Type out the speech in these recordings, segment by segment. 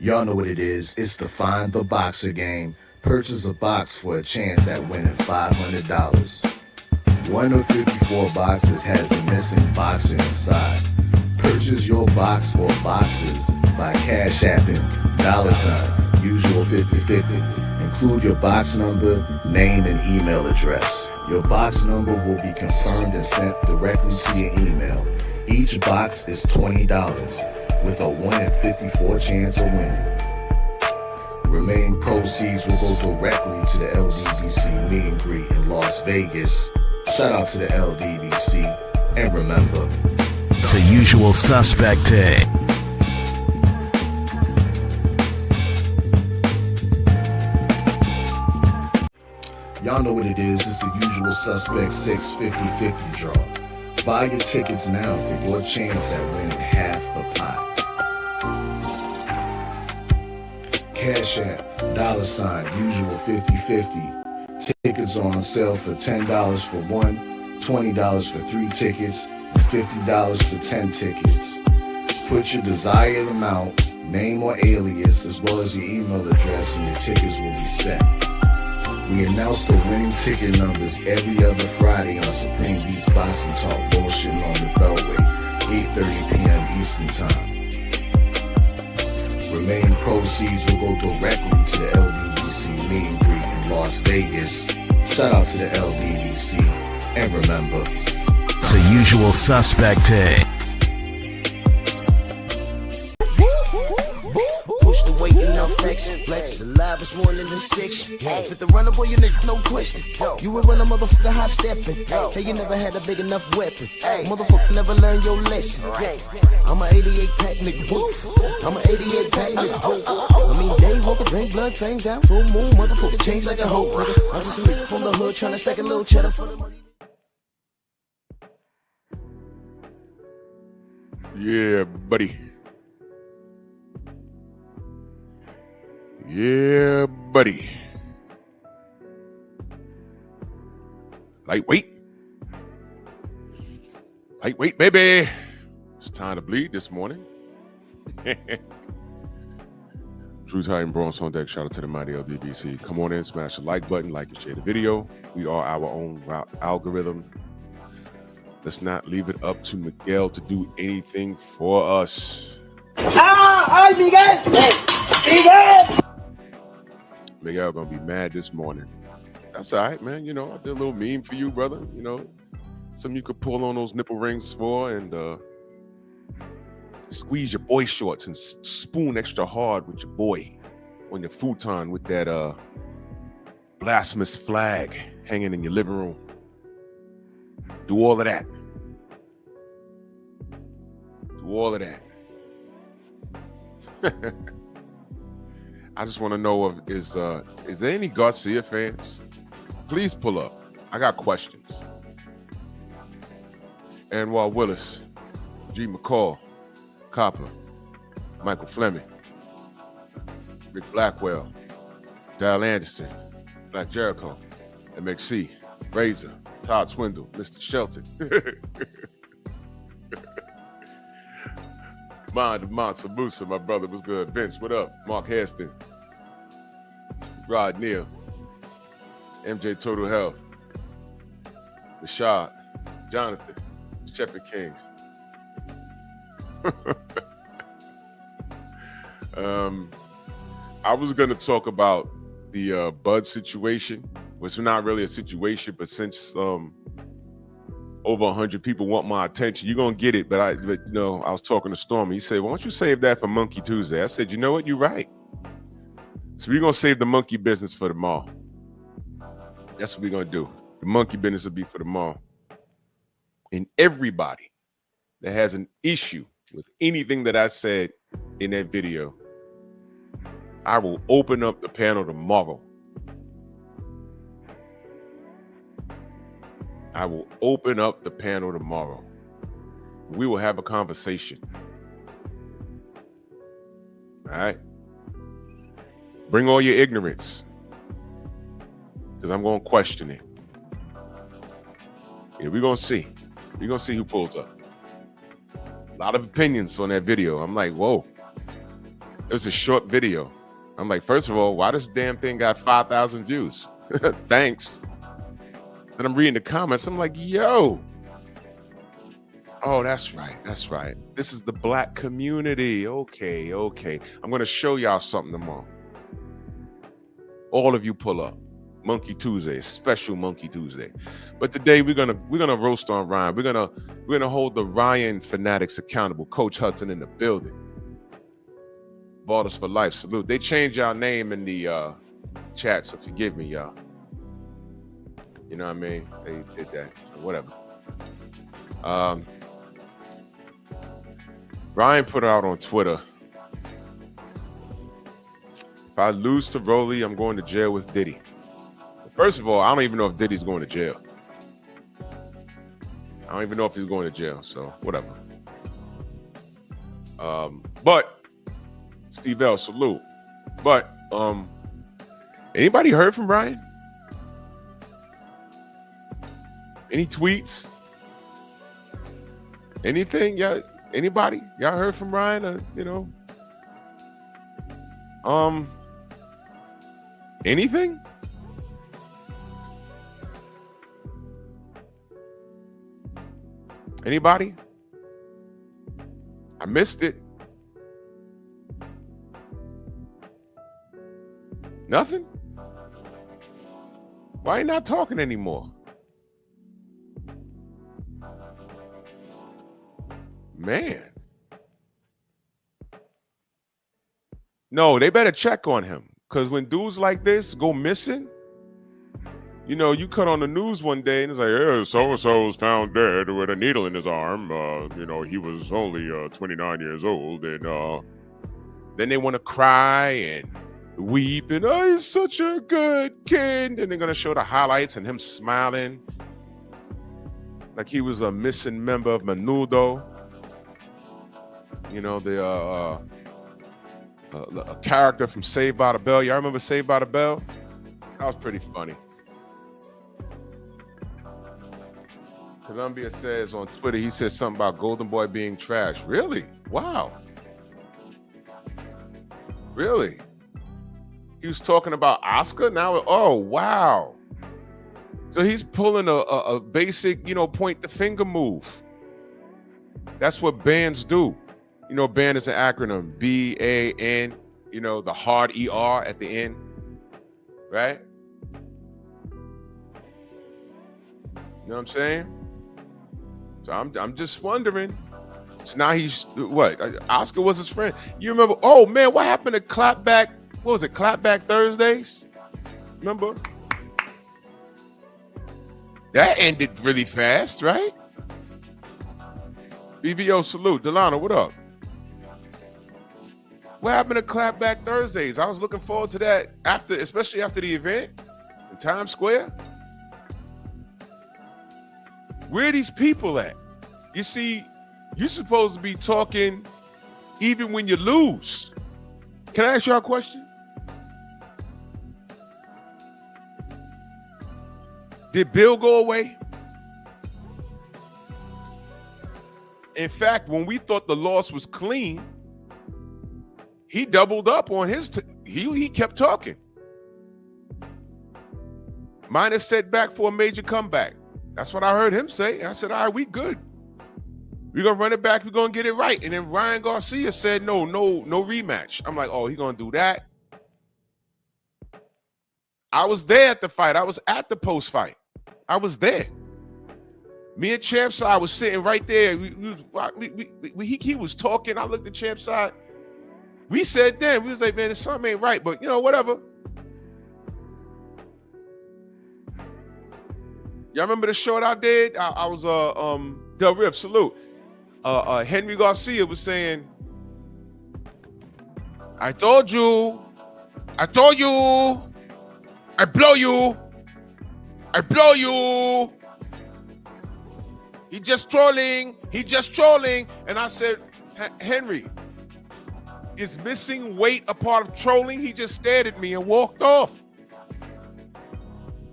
Y'all know what it is. It's the Find the Boxer game. Purchase a box for a chance at winning $500. One of 54 boxes has a missing boxer inside. Purchase your box or boxes by Cash Apping $ usual 50/50. Include your box number, name, and email address. Your box number will be confirmed and sent directly to your email. Each box is $20 with a 1 in 54 chance of winning. Remaining proceeds will go directly to the LDBC meet and greet in Las Vegas. Shout out to the LDBC, and remember, it's a usual suspect day. Y'all know what it is. It's the usual suspect 650-50 draw. Buy your tickets now for your chance at winning half the pot. Cash App, $ usual 50/50. Tickets are on sale for $10 for one, $20 for 3 tickets, and $50 for 10 tickets. Put your desired amount, name or alias, as well as your email address, and your tickets will be sent. We announce the winning ticket numbers every other Friday on Supreme Beats Boxing Talk Bullshitting on the Beltway, 8:30 p.m. Eastern Time. Remaining proceeds will go directly to the LDBC meet and greet in Las Vegas. Shout out to the LDBC, and remember, it's a usual suspect day. Push the weight and now flex. Flex alive is more than the 6. Fit the runner, boy, you nigga, no question. You would run a motherfucker high stepping. Hey, you never had a big enough weapon. Motherfucker never learned your lesson. I'm a 88 pack nigga. I'm a 88 pack nigga. I mean, day walker, drink blood, fangs out, full moon, motherfucker change like a hoe, nigga. I'm just a nigga from the hood trying to stack a little cheddar for the money. Yeah, buddy. Yeah, buddy. Lightweight. Lightweight, baby. It's time to bleed this morning. True Titan Bronze on deck. Shout out to the mighty LDBC. Come on in, smash the like button, like and share the video. We are our own algorithm. Let's not leave it up to Miguel to do anything for us. ¡Ay, Miguel! ¡Miguel! Miguel gonna be mad this morning. That's all right, man. You know, I did a little meme for you, brother. You know, something you could pull on those nipple rings for and squeeze your boy shorts and spoon extra hard with your boy on your futon with that blasphemous flag hanging in your living room. Do all of that. Do all of that. I just want to know is there any Garcia fans? Please pull up. I got questions. Anwar Willis, G. McCall, Copper, Michael Fleming, Rick Blackwell, Dal Anderson, Black Jericho, MXC, Razor, Todd Swindle, Mr. Shelton. Mont Sabusa, my brother, was good. Vince, what up? Mark Hairston, Rod Neal, MJ Total Health, Rashad, Jonathan, Shepherd Kings. I was going to talk about the Bud situation, which is not really a situation, but since over 100 people want my attention, you're going to get it. But you know, I was talking to Stormy. He said, why don't you save that for Monkey Tuesday? I said, you know what? You're right. So we're going to save the monkey business for tomorrow. That's what we're going to do. The monkey business will be for tomorrow. And everybody that has an issue with anything that I said in that video, I will open up the panel tomorrow. I will open up the panel tomorrow. We will have a conversation. All right? Bring all your ignorance, because I'm going to question it. Yeah, we're going to see. We're going to see who pulls up. A lot of opinions on that video. I'm like, whoa. It was a short video. I'm like, first of all, why this damn thing got 5,000 views? Thanks. And I'm reading the comments. I'm like, yo. Oh, that's right. That's right. This is the black community. Okay. I'm going to show y'all something tomorrow. All of you pull up. Monkey Tuesday, special Monkey Tuesday. But today we're gonna roast on Ryan. We're gonna hold the Ryan fanatics accountable. Coach Hudson in the building. Ballers for life. Salute. They changed y'all name in the chat, so forgive me, y'all. You know what I mean? They did that. So whatever. Ryan put out on Twitter, if I lose to Rolly, I'm going to jail with Diddy. First of all, I don't even know if Diddy's going to jail. I don't even know if he's going to jail, so whatever. But Steve L, salute. But anybody heard from Ryan? Any tweets? Anything? Yeah, anybody? Y'all heard from Ryan? Anything? Anybody? I missed it. Nothing? Why are you not talking anymore? Man. No, they better check on him. Because when dudes like this go missing, you know, you cut on the news one day and it's like, yeah, so-and-so was found dead with a needle in his arm. He was only 29 years old. And then they want to cry and weep. And, oh, he's such a good kid. And they're going to show the highlights and him smiling like he was a missing member of Menudo. You know, a character from Saved by the Bell. Y'all remember Saved by the Bell? That was pretty funny. Columbia says on Twitter, he said something about Golden Boy being trash. Really? Wow. Really? He was talking about Oscar? Now, oh, wow. So he's pulling a basic, point the finger move. That's what bands do. Band is an acronym, B-A-N, the hard E-R at the end, right? You know what I'm saying? So I'm just wondering. So now he's what? Oscar was his friend. You remember? Oh man, what happened to Clapback? What was it? Clapback Thursdays? Remember? That ended really fast, right? BVO salute. Delano, what up? What happened to Clapback Thursdays? I was looking forward to that especially after the event in Times Square. Where are these people at? You see, you're supposed to be talking even when you lose. Can I ask y'all a question? Did Bill go away? In fact, when we thought the loss was clean, he doubled up on his. He kept talking. Minor setback for a major comeback. That's what I heard him say. I said, all right, we good. We're going to run it back. We're going to get it right. And then Ryan Garcia said, no rematch. I'm like, oh, he's going to do that? I was there at the fight. I was at the post-fight. I was there. Me and Champside was sitting right there. He was talking. I looked at Champside. We said then, we was like, man, something ain't right. But, whatever. Y'all remember the short I did? I was Del Rip, salute. Henry Garcia was saying, I told you, I blow you. He just trolling. And I said, Henry, is missing weight a part of trolling? He just stared at me and walked off.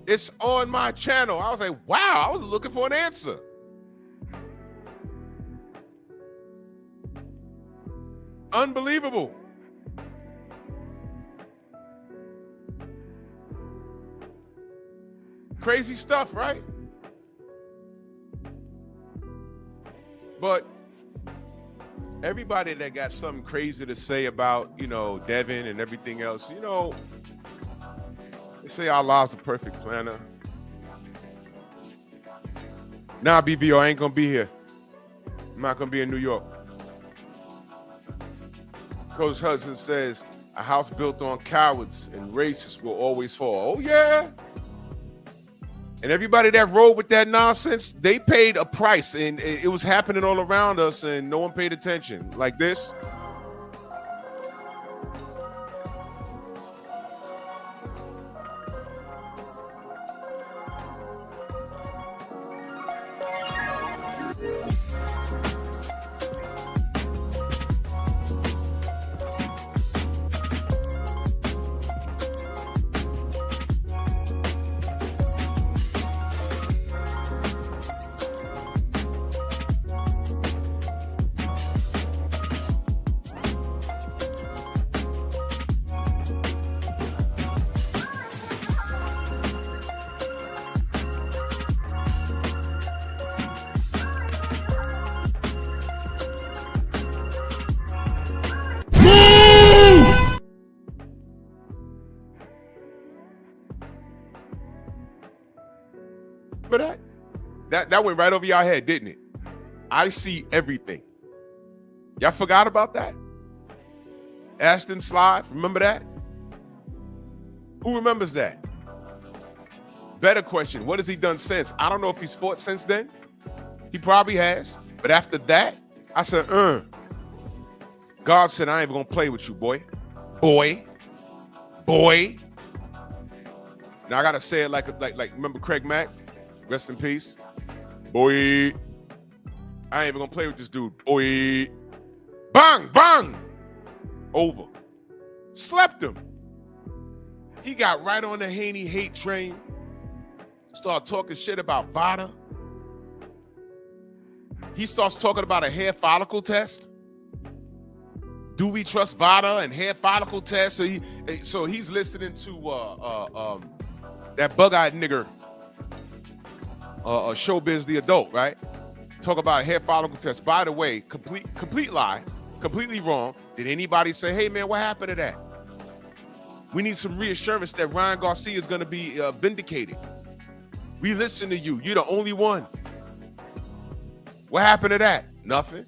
It's on my channel. I was like, wow, I was looking for an answer. Unbelievable. Crazy stuff, right? But everybody that got something crazy to say about, you know, Devin and everything else, you know, they say Allah's the perfect planner. Nah, BVO, I ain't gonna be here. I'm not gonna be in New York. Coach Hudson says, a house built on cowards and racists will always fall. Oh, yeah. And everybody that rode with that nonsense, they paid a price, and it was happening all around us, and no one paid attention. Like this. But that went right over your head, didn't it? I see everything. Y'all forgot about that? Ashton Slive, remember that? Who remembers that? Better question, what has he done since? I don't know if he's fought since then. He probably has. But after that, I said, God said, I ain't even gonna play with you, boy. Boy. Now I gotta say it like remember Craig Mack? Rest in peace. Boy. I ain't even gonna play with this dude. Boy. Bang, bang. Over. Slept him. He got right on the Haney hate train. Started talking shit about Vada. He starts talking about a hair follicle test. Do we trust Vada and hair follicle test? So he's listening to that bug-eyed nigger, Showbiz the Adult, right? Talk about a hair follicle test. By the way, complete lie, completely wrong. Did anybody say, hey man, what happened to that? We need some reassurance that Ryan Garcia is going to be vindicated. We listen to you. You're the only one. What happened to that? Nothing.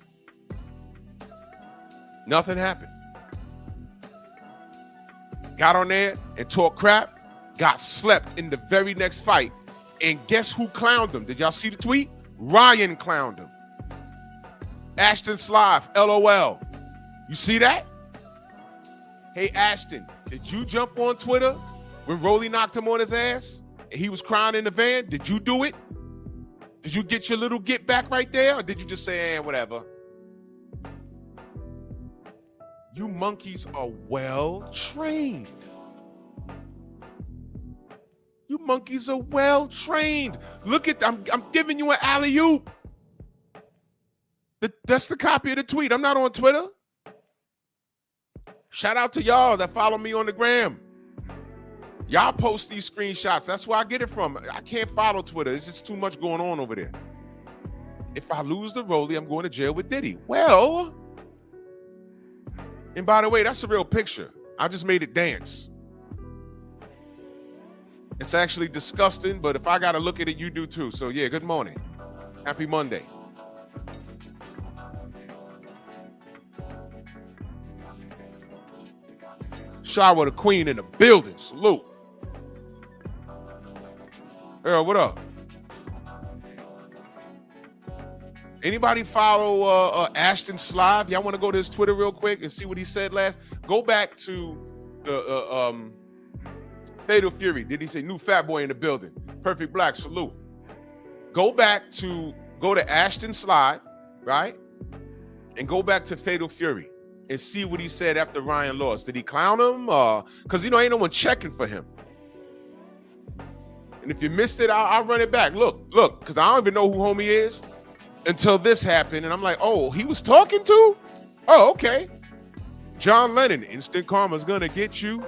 Nothing happened. Got on there and talked crap, got slept in the very next fight. And guess who clowned him? Did y'all see the tweet? Ryan clowned him. Ashton Slive, LOL. You see that? Hey, Ashton, did you jump on Twitter when Rolly knocked him on his ass and he was crying in the van? Did you do it? Did you get your little get back right there? Or did you just say, whatever? You monkeys are well trained. You monkeys are well trained. Look at, I'm giving you an alley-oop. That's the copy of the tweet. I'm not on Twitter. Shout out to y'all that follow me on the gram. Y'all post these screenshots. That's where I get it from. I can't follow Twitter. There's just too much going on over there. If I lose the Rolly, I'm going to jail with Diddy. Well, and by the way, that's a real picture. I just made it dance. It's actually disgusting, but if I got to look at it, you do too. So yeah, good morning. Happy Monday. Shower the queen in the building. Salute. Earl, what up? Anybody follow Ashton Slive? Y'all want to go to his Twitter real quick and see what he said last? Go back to the Fatal Fury. Did he say new fat boy in the building? Perfect Black, salute. Go to Ashton Slive, right? And go back to Fatal Fury and see what he said after Ryan lost. Did he clown him? Because, ain't no one checking for him. And if you missed it, I'll run it back. Look, because I don't even know who homie is until this happened. And I'm like, oh, he was talking to? Oh, okay. John Lennon, instant karma's gonna get you.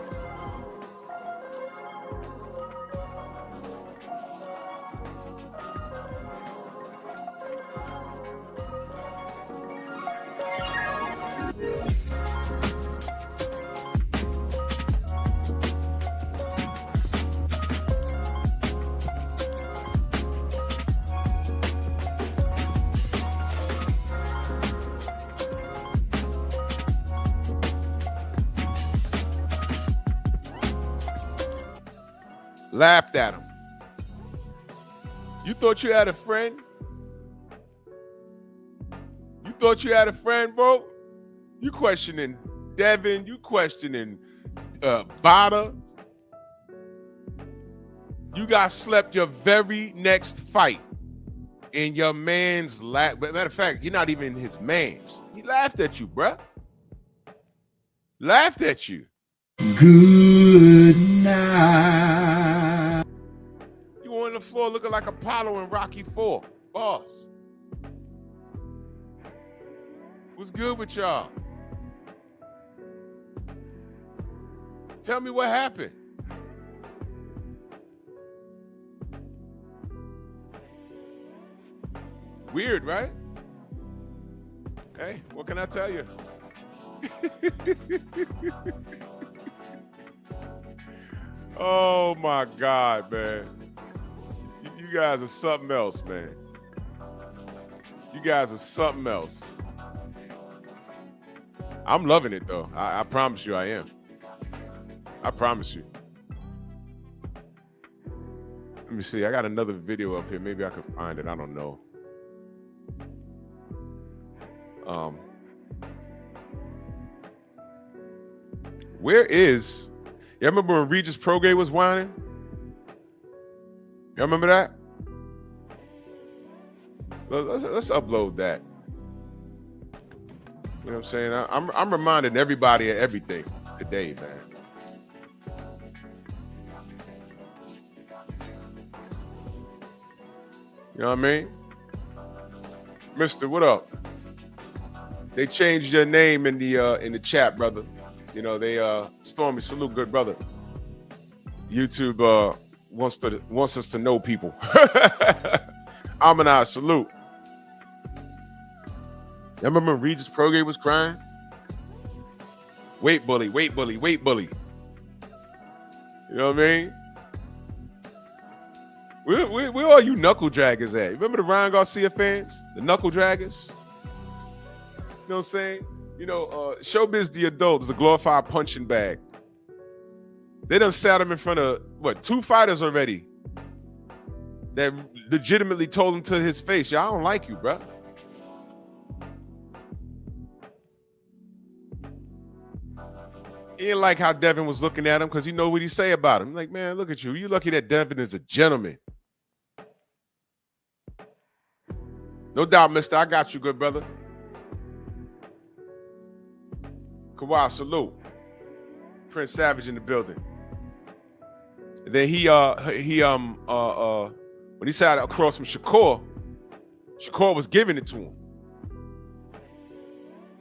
Laughed at him. You thought you had a friend? You thought you had a friend, bro? You questioning Devin, you questioning Vada. You got slept your very next fight in your man's lap. But matter of fact, you're not even his man's. He laughed at you, bruh. Laughed at you. Good night. You on the floor looking like Apollo in Rocky IV. Boss. What's good with y'all? Tell me what happened. Weird, right? Hey, what can I tell you? Oh my God, man. You guys are something else, man. You guys are something else. I'm loving it though. I promise you I am. I promise you. Let me see. I got another video up here. Maybe I can find it. I don't know. Where is? You remember when Regis Prograde was whining? You remember that? Let's upload that. You know what I'm saying? I'm reminding everybody of everything today, man. You know what I mean? Mister, what up? They changed your name in the chat, brother. You know, they Stormy, salute, good brother. YouTube wants us to know people. Amina, salute. You remember when Regis Prograde was crying? Weight bully, weight bully, weight bully. You know what I mean? Where are you knuckle draggers at? Remember the Ryan Garcia fans? The knuckle draggers? You know what I'm saying? You know, Showbiz the Adult is a glorified punching bag. They done sat him in front of, what, 2 fighters already that legitimately told him to his face, "Y'all don't like you, bro." He didn't like how Devin was looking at him because he know what he say about him. Like, man, look at you. You lucky that Devin is a gentleman. No doubt, mister. I got you, good brother. Kawhi, salute. Prince Savage in the building. And then when he sat across from Shakur was giving it to him.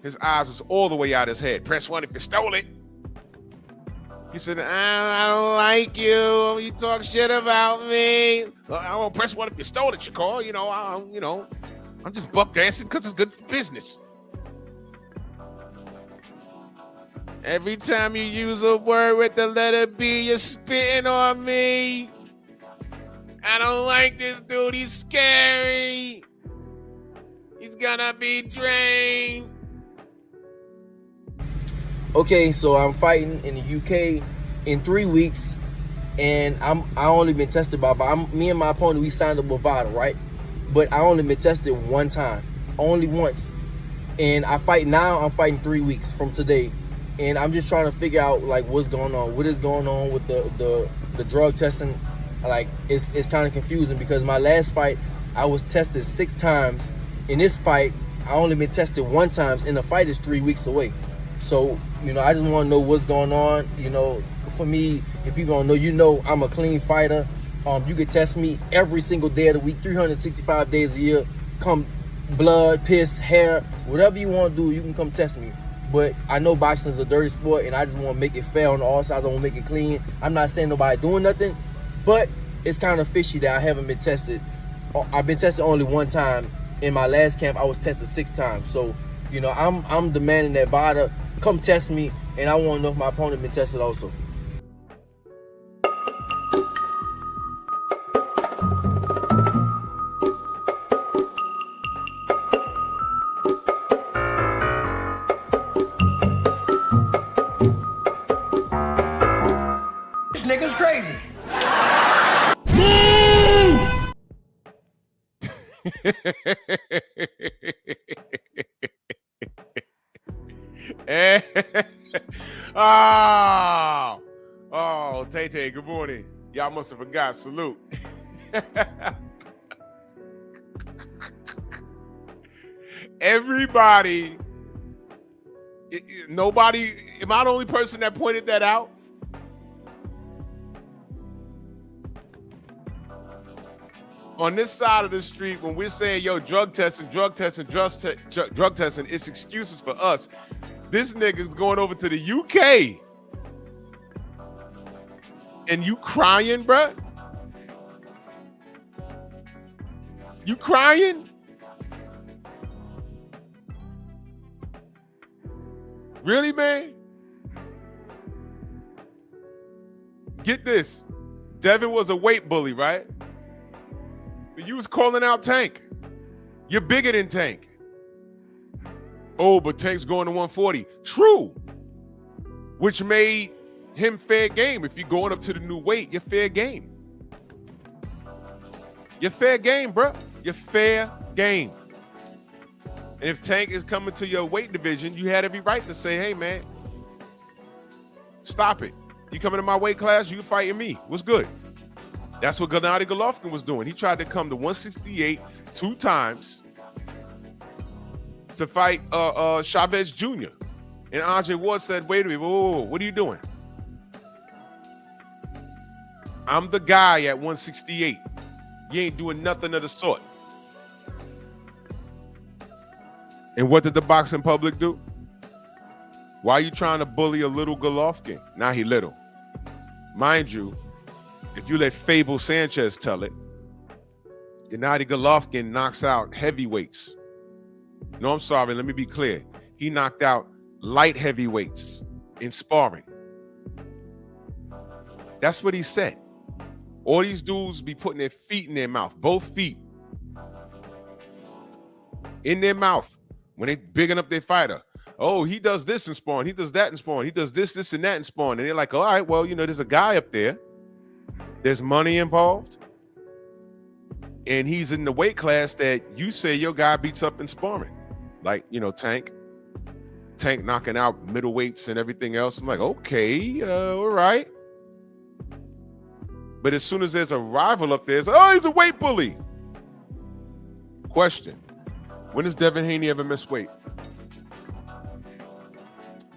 His eyes was all the way out his head. Press 1 if you stole it. He said, I don't like you. You talk shit about me. I won't press 1 if you stole it, Shakur. I'm just buck dancing because it's good for business. Every time you use a word with the letter B, you're spitting on me. I don't like this dude. He's scary. He's gonna be drained. Okay, so I'm fighting in the UK in 3 weeks, and I only been tested by me and my opponent. We signed up with Vada, right? But I only been tested one time, only once, and I'm fighting 3 weeks from today, and I'm just trying to figure out like what's going on, what is going on with the drug testing. Like it's kind of confusing because my last fight I was tested 6 times. In this fight, I only been tested 1 time, and the fight is 3 weeks away. So, I just want to know what's going on. For me, if people don't know, I'm a clean fighter. You can test me every single day of the week, 365 days a year. Come blood, piss, hair, whatever you want to do, you can come test me. But I know boxing is a dirty sport, and I just want to make it fair on all sides. I want to make it clean. I'm not saying nobody doing nothing, but it's kind of fishy that I haven't been tested. I've been tested only 1 time. In my last camp, I was tested 6 times. So, I'm demanding that Vada come test me, and I want to know if my opponent been tested also. This nigga's crazy. oh, oh, Tay, good morning. Y'all must have forgot. Salute. Everybody, nobody, am I the only person that pointed that out? On this side of the street, when we're saying, yo, drug testing, it's excuses for us. This nigga's going over to the UK. And you crying, bruh? You crying? Really, man? Get this. Devin was a weight bully, right? But you was calling out Tank. You're bigger than Tank. Oh, but Tank's going to 140. True. Which made him fair game. If you're going up to the new weight, you're fair game. You're fair game, bro. You're fair game. And if Tank is coming to your weight division, you had every right to say, hey, man, stop it. You coming to my weight class, you fighting me. What's good? That's what Gennady Golovkin was doing. He tried to come to 168 2 times to fight Chavez Jr. And Andre Ward said, wait a minute, whoa, what are you doing? I'm the guy at 168. You ain't doing nothing of the sort. And what did the boxing public do? Why are you trying to bully a little Golovkin? Now he little. Mind you, if you let Fable Sanchez tell it, Gennady Golovkin knocks out heavyweights. No, I'm sorry, let me be clear. He knocked out light heavyweights in sparring. That's what he said. All these dudes be putting their feet in their mouth, both feet in their mouth when they bigging up their fighter. Oh, he does this in sparring. He does that in sparring. He does this, and that in sparring. And they're like, all right, well, you know, there's a guy up there. There's money involved. And he's in the weight class that you say your guy beats up in sparring. Like, you know, Tank knocking out middleweights and everything else. I'm like, okay, all right. But as soon as there's a rival up there, it's like, oh, he's a weight bully. Question. When has Devin Haney ever missed weight?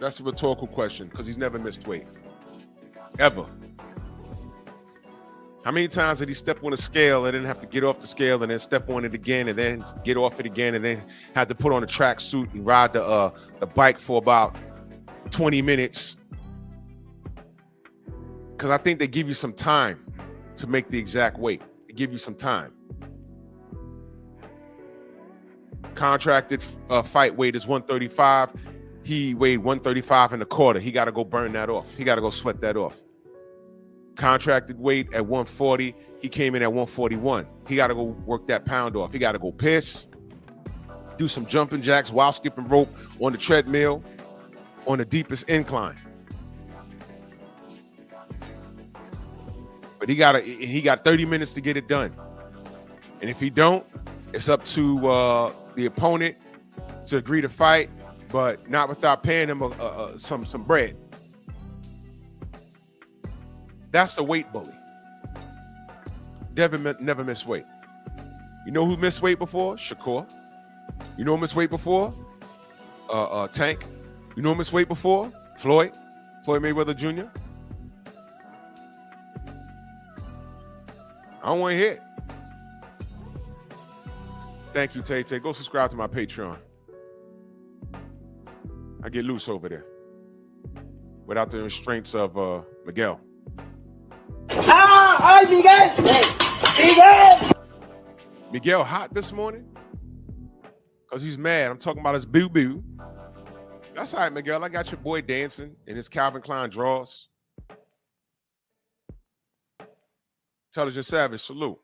That's a rhetorical question because he's never missed weight. Ever. How many times did he step on a scale and then have to get off the scale and then step on it again and then get off it again and then had to put on a tracksuit and ride the bike for about 20 minutes? Because I think they give you some time to make the exact weight. They give you some time. Contracted fight weight is 135. He weighed 135 and a quarter. He got to go burn that off. He got to go sweat that off. Contracted weight at 140. He came in at 141. He got to go work that pound off. He got to go piss, do some jumping jacks while skipping rope on the treadmill on the deepest incline. But he got 30 minutes to get it done. And if he don't, it's up to the opponent to agree to fight, but not without paying him some bread. That's a weight bully. Devin never missed weight. You know who missed weight before? Shakur. You know who missed weight before? Tank. You know who missed weight before? Floyd Mayweather Jr. I don't want to hear it. Thank you, Tay. Go subscribe to my Patreon. I get loose over there without the restraints of Miguel. ¡Ay, Miguel! ¡Miguel! Miguel hot this morning because he's mad. I'm talking about his boo-boo. That's all right, Miguel. I got your boy dancing in his Calvin Klein drawers. Intelligent Savage, salute.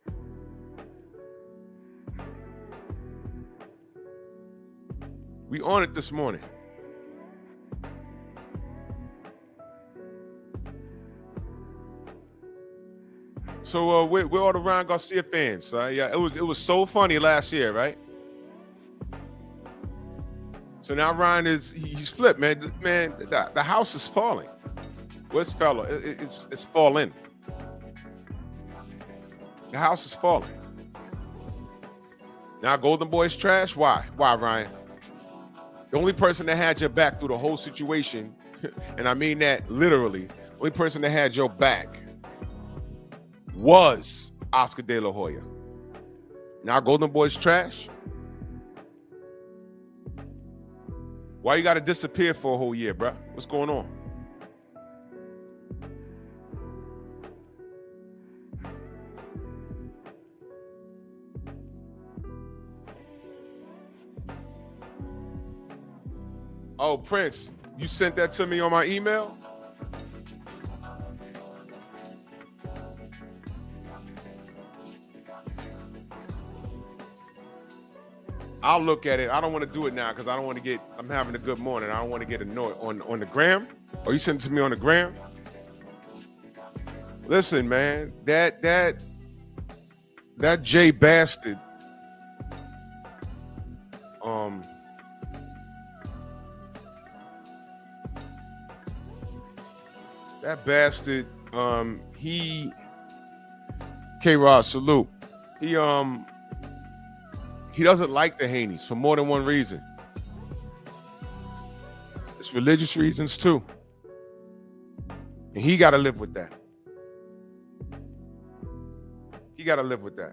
We on it this morning. So we're all the Ryan Garcia fans. Yeah, it was so funny last year, right? So now Ryan he's flipped, man. Man, the house is falling. What's fella? It's falling. The house is falling. Now Golden Boy's trash. Why? Why, Ryan? The only person that had your back through the whole situation, and I mean that literally, the only person that had your back was Oscar De La Hoya. Now Golden Boy's trash. Why you got to disappear for a whole year, bro? What's going on? Oh, Prince, you sent that to me on my email? I'll look at it. I don't want to do it now because I don't want to get, I'm having a good morning. I don't want to get annoyed. On the gram? Or you sent it to me on the gram? Listen, man, that Jay bastard, that bastard, K-Rod, salute. He doesn't like the Haneys for more than one reason. It's religious reasons too. And he got to live with that. He got to live with that.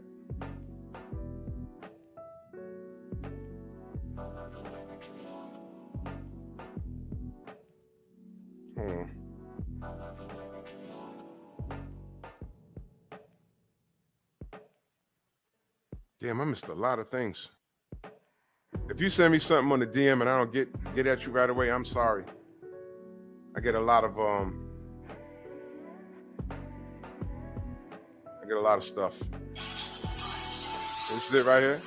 Damn, I missed a lot of things. If you send me something on the DM and I don't get at you right away, I'm sorry. I get a lot of stuff. This is it right here.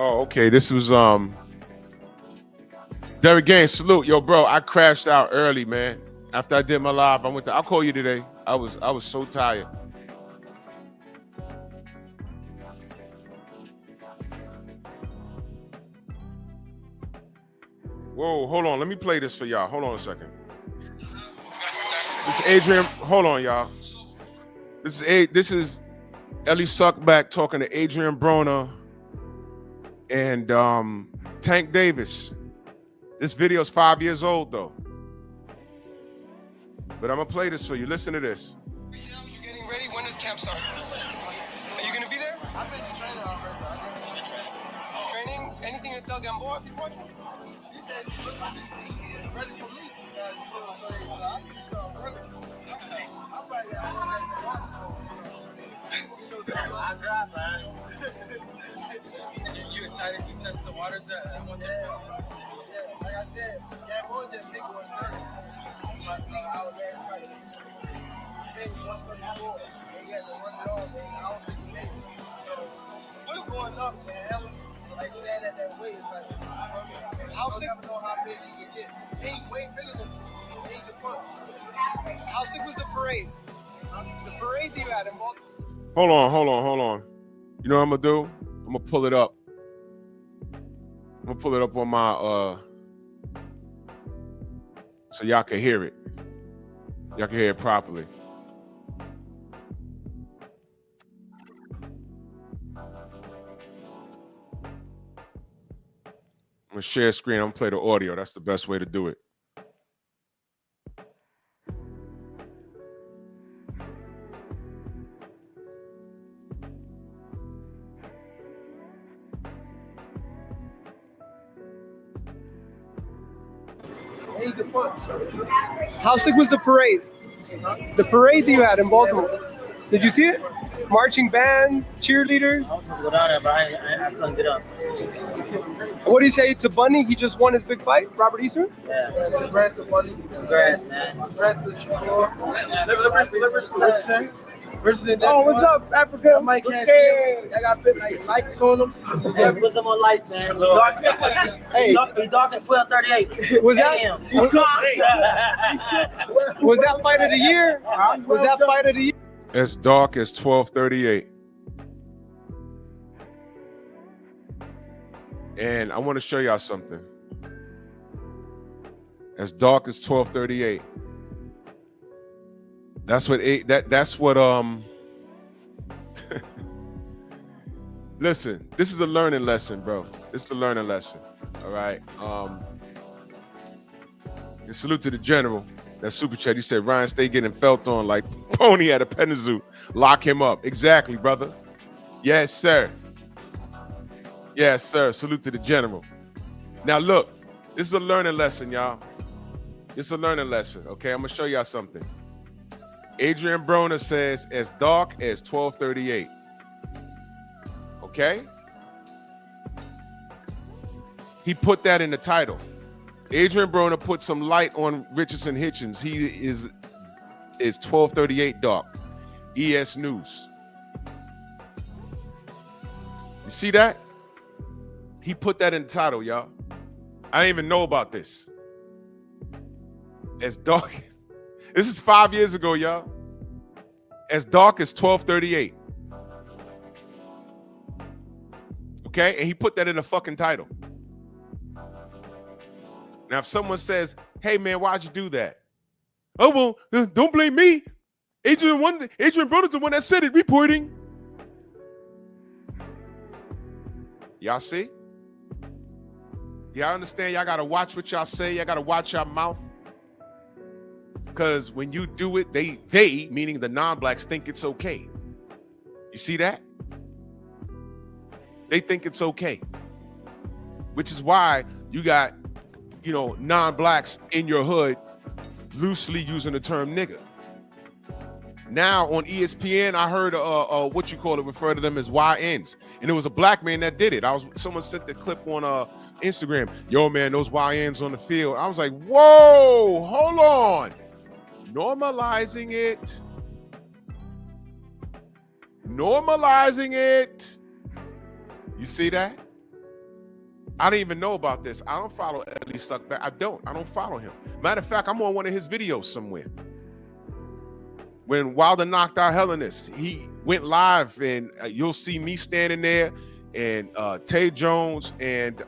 Oh, okay. This was Derek Gaines, salute. Yo, bro, I crashed out early, man. After I did my live, I'll call you today. I was so tired. Whoa, hold on. Let me play this for y'all. Hold on a second. This is Adrian. Hold on, y'all. This is Ellie Suckback talking to Adrian Broner and Tank Davis. This video is 5 years old though. But I'm gonna play this for you. Listen to this. You getting ready? When does camp start? Are you gonna be there? I've been training already. Training? Anything to tell Gamboa if he's watching? He said he looked like he's ready for me. So I need to start running. I'm probably gonna watch it. I drive, man. You excited to test the waters at one day? Yeah, like I said, Gamboa didn't pick 130. I was last night. He paid 134. They had to run it all, man. I don't think he made it. So we're going up, man. Like stand at that weight, like how sick? I don't know how big you can get. Ain't way bigger than me. Ain't the punch. How sick was the parade? The parade that you had in Baltimore. Hold on. You know what I'm gonna do? I'm gonna pull it up. I'm gonna pull it up on my so y'all can hear it. Y'all can hear it properly. I'm gonna share screen. I'm gonna play the audio. That's the best way to do it. How sick was the parade? The parade that you had in Baltimore. Did you see it? Marching bands, cheerleaders. I was supposed to go down there, but I couldn't get up. What do you say to Bunny? He just won his big fight, Robert Eastern? Yeah. Congrats, man. Oh, what's up, Africa? I might cash in. I got put like lights on them. Yeah, put some more lights, man. Hey. It's dark as 12:38. Was that fight of the year? Was that fight of the year? As dark as 12:38. And I want to show y'all something. As dark as 12:38. That's what listen, this is a learning lesson, bro. This is a learning lesson. All right. And salute to the general. That super chat. He said Ryan stay getting felt on like pony at a petting zoo. Lock him up. Exactly, brother. Yes, sir. Yes, sir. Salute to the general. Now look, this is a learning lesson, y'all. This is a learning lesson. Okay, I'm gonna show y'all something. Adrian Broner says as dark as 12:38. Okay? He put that in the title. Adrian Broner put some light on Richardson Hitchens. He is 12:38 dark. ES News. You see that? He put that in the title, y'all. I didn't even know about this. As dark as, this is 5 years ago, y'all. As dark as 12:38. Okay? And he put that in the fucking title. Now, if someone says, hey, man, why'd you do that? Oh, well, don't blame me. Adrian Broner's the one that said it, reporting. Y'all see? Y'all understand? Y'all got to watch what y'all say. Y'all got to watch your mouth. Because when you do it, they, meaning the non-blacks, think it's okay. You see that? They think it's okay. Which is why you got, you know, non-blacks in your hood loosely using the term nigga. Now on ESPN, I heard what you call it, refer to them as YNs. And it was a black man that did it. Someone sent the clip on Instagram. Yo, man, those YNs on the field. I was like, whoa, hold on. Normalizing it. Normalizing it. You see that? I didn't even know about this. I don't follow Eddie Suckback. I don't follow him. Matter of fact, I'm on one of his videos somewhere. When Wilder knocked out Hellenist, he went live, and you'll see me standing there, and Tay Jones and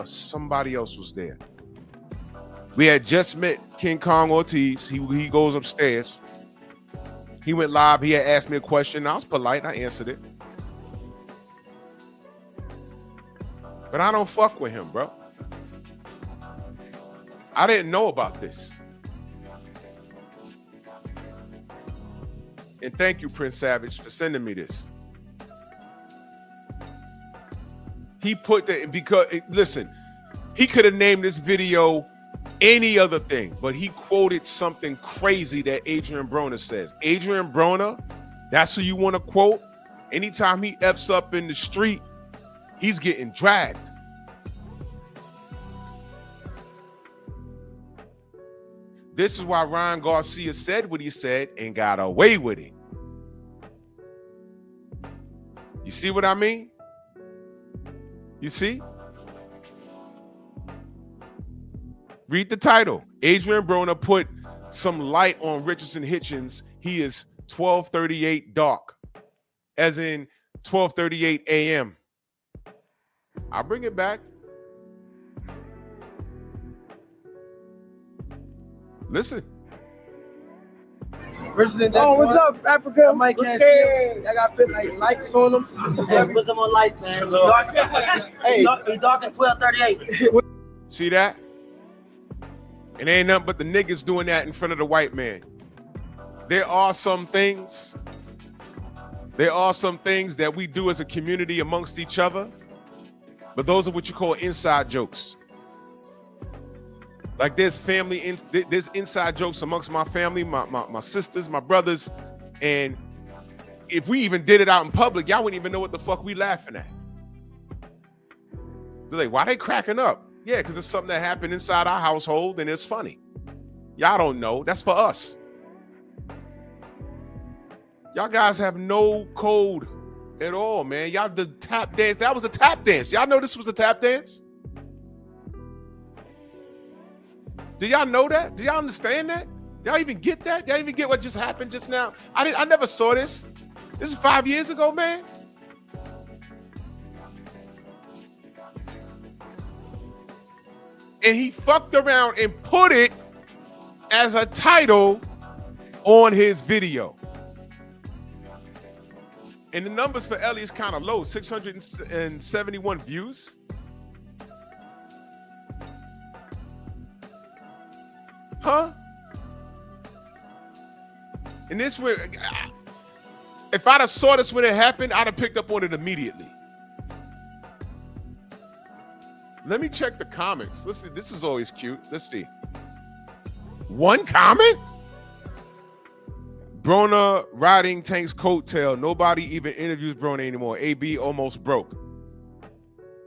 somebody else was there. We had just met King Kong Ortiz. He goes upstairs. He went live. He had asked me a question. I was polite. I answered it. But I don't fuck with him, bro. I didn't know about this. And thank you, Prince Savage, for sending me this. He put that because, listen, he could have named this video any other thing, but he quoted something crazy that Adrian Broner says. Adrian Broner, that's who you want to quote? Anytime he F's up in the street, he's getting dragged. This is why Ryan Garcia said what he said and got away with it. You see what I mean? You see? Read the title. Adrian Broner put some light on Richardson Hitchens. He is 12:38 dark, as in 12:38 a.m. I'll bring it back. Listen. Oh, what's up, Africa? I might cash in. I got put like lights on them. Yeah, put some more lights, man. It's dark as 12:38. See that? It ain't nothing but the niggas doing that in front of the white man. There are some things that we do as a community amongst each other, but those are what you call inside jokes. Like there's inside jokes amongst my family, my sisters, my brothers, and if we even did it out in public, y'all wouldn't even know what the fuck we laughing at. They're like, why they cracking up? Yeah, because it's something that happened inside our household and it's funny. Y'all don't know. That's for us. Y'all guys have no code at all, man. Y'all the tap dance. That was a tap dance. Y'all know this was a tap dance? Do y'all know that? Do y'all understand that? Y'all even get that? Y'all even get what just happened just now? I never saw this. This is 5 years ago, man. And he fucked around and put it as a title on his video. And the numbers for Ellie is kind of low, 671 views. Huh? And this way, if I'd have saw this when it happened, I'd have picked up on it immediately. Let me check the comments. Let's see. This is always cute. Let's see. One comment? Brona riding Tank's coattail. Nobody even interviews Brona anymore. AB almost broke.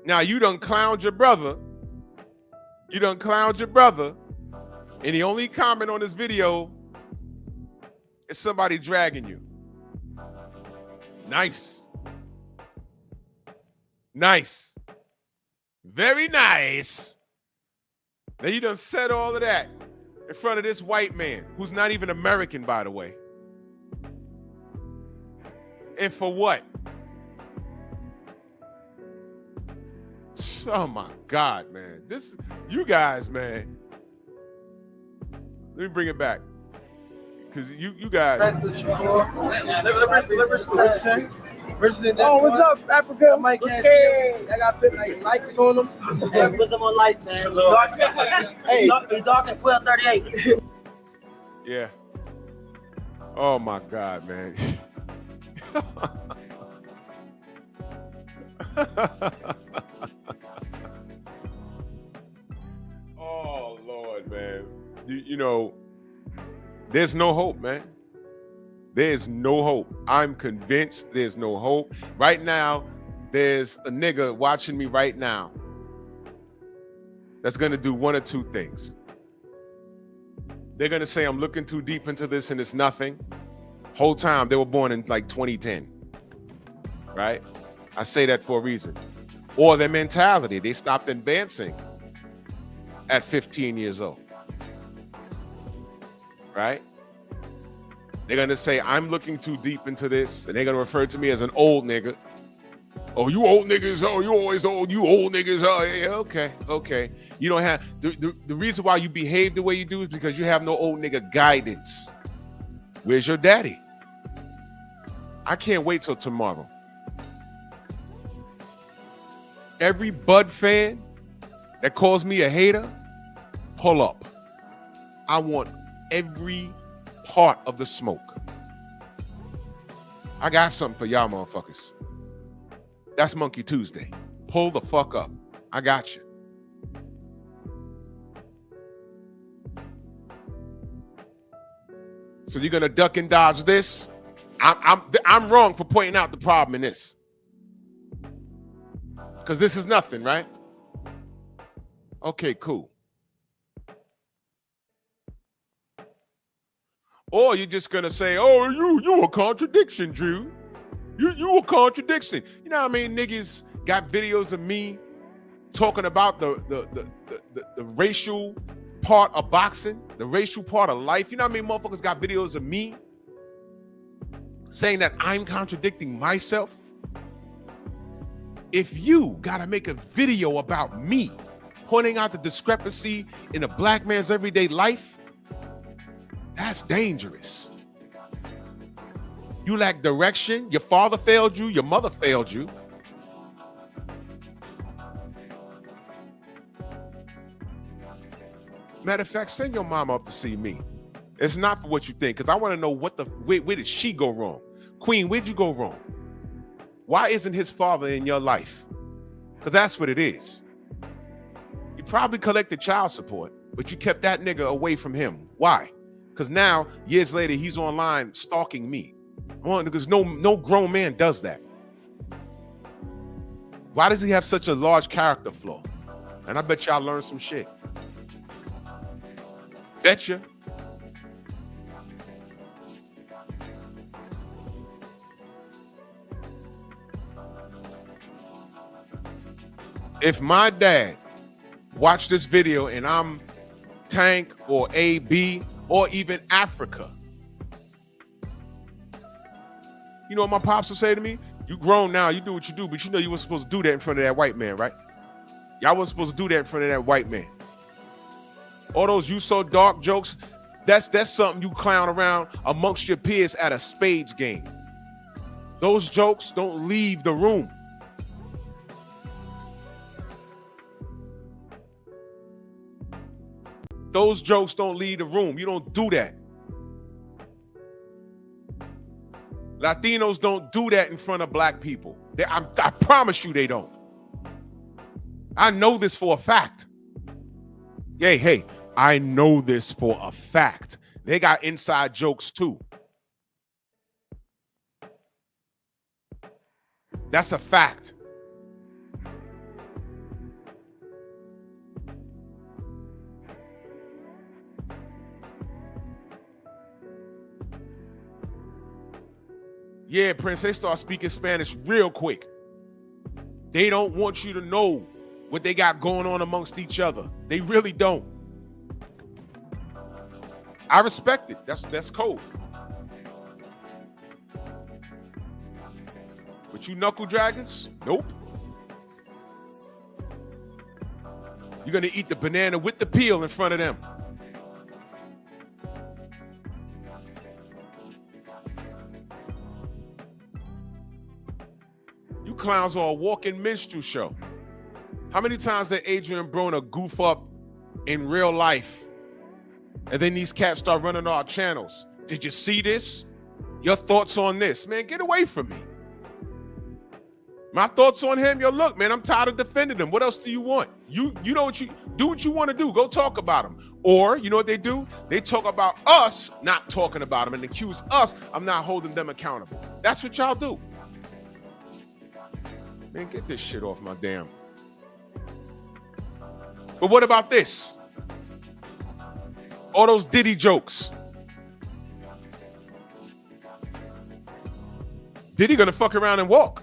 Now you done clowned your brother. You done clowned your brother. And the only comment on this video is somebody dragging you. Nice. Nice. Very nice. Now you done said all of that in front of this white man who's not even American, by the way. And for what? Oh my God, man. This, you guys, man. Let me bring it back. Because you guys. Oh, what's up, Africa? Mike Garcia. I got like lights on them. Put some more lights, man. Hey, it's dark as 12:38. Yeah. Oh my God, man. Oh Lord, man. You know, there's no hope, man. There's no hope. I'm convinced there's no hope. Right now, there's a nigga watching me right now that's gonna do one or two things. They're gonna say I'm looking too deep into this and it's nothing. Whole time they were born in like 2010, right? I say that for a reason. Or their mentality, they stopped advancing at 15 years old, right? They're gonna say I'm looking too deep into this, and they're gonna refer to me as an old nigga. Oh, you old niggas, oh, you always old, you old niggas, oh, yeah, okay. You don't have, the reason why you behave the way you do is because you have no old nigga guidance. Where's your daddy? I can't wait till tomorrow. Every Bud fan that calls me a hater, pull up. I want every part of the smoke. I got something for y'all motherfuckers. That's Monkey Tuesday. Pull the fuck up. I got you. So you're gonna duck and dodge this? I'm wrong for pointing out the problem in this. Because this is nothing, right? Okay, cool. Or you're just gonna say, oh, you a contradiction, Drew. You a contradiction. You know what I mean? Niggas got videos of me talking about the racial part of boxing, the racial part of life. You know what I mean? Motherfuckers got videos of me saying that I'm contradicting myself. If you gotta make a video about me pointing out the discrepancy in a black man's everyday life, that's dangerous. You lack direction. Your father failed you. Your mother failed you. Matter of fact, send your mama up to see me. It's not for what you think, because I want to know where did she go wrong? Queen, where'd you go wrong? Why isn't his father in your life? Because that's what it is. You probably collected child support, but you kept that nigga away from him. Why? Because now, years later, he's online stalking me. Because no grown man does that. Why does he have such a large character flaw? And I bet y'all learned some shit. Betcha. If my dad watched this video and I'm Tank or AB or even Africa, you know what my pops will say to me? You grown now, you do what you do, but you know you weren't supposed to do that in front of that white man, right? Y'all wasn't supposed to do that in front of that white man. All those "you so dark" jokes, that's something you clown around amongst your peers at a spades game. Those jokes don't leave the room. Those jokes don't leave the room. You don't do that. Latinos don't do that in front of black people. I promise you they don't. I know this for a fact. Hey, I know this for a fact. They got inside jokes too. That's a fact. Yeah, Prince, they start speaking Spanish real quick. They don't want you to know what they got going on amongst each other. They really don't. I respect it. That's cool. But you knuckle draggers? Nope. You're gonna eat the banana with the peel in front of them. You clowns are a walking minstrel show. How many times did Adrian Broner goof up in real life? And then these cats start running our channels. Did you see this? Your thoughts on this? Man, get away from me. My thoughts on him, yo, look, man, I'm tired of defending him. What else do you want? You know what you do what you want to do. Go talk about him. Or, you know what they do? They talk about us not talking about him and accuse us of not holding them accountable. That's what y'all do. Man, get this shit off my damn. But what about this? All those Diddy jokes. Diddy gonna fuck around and walk.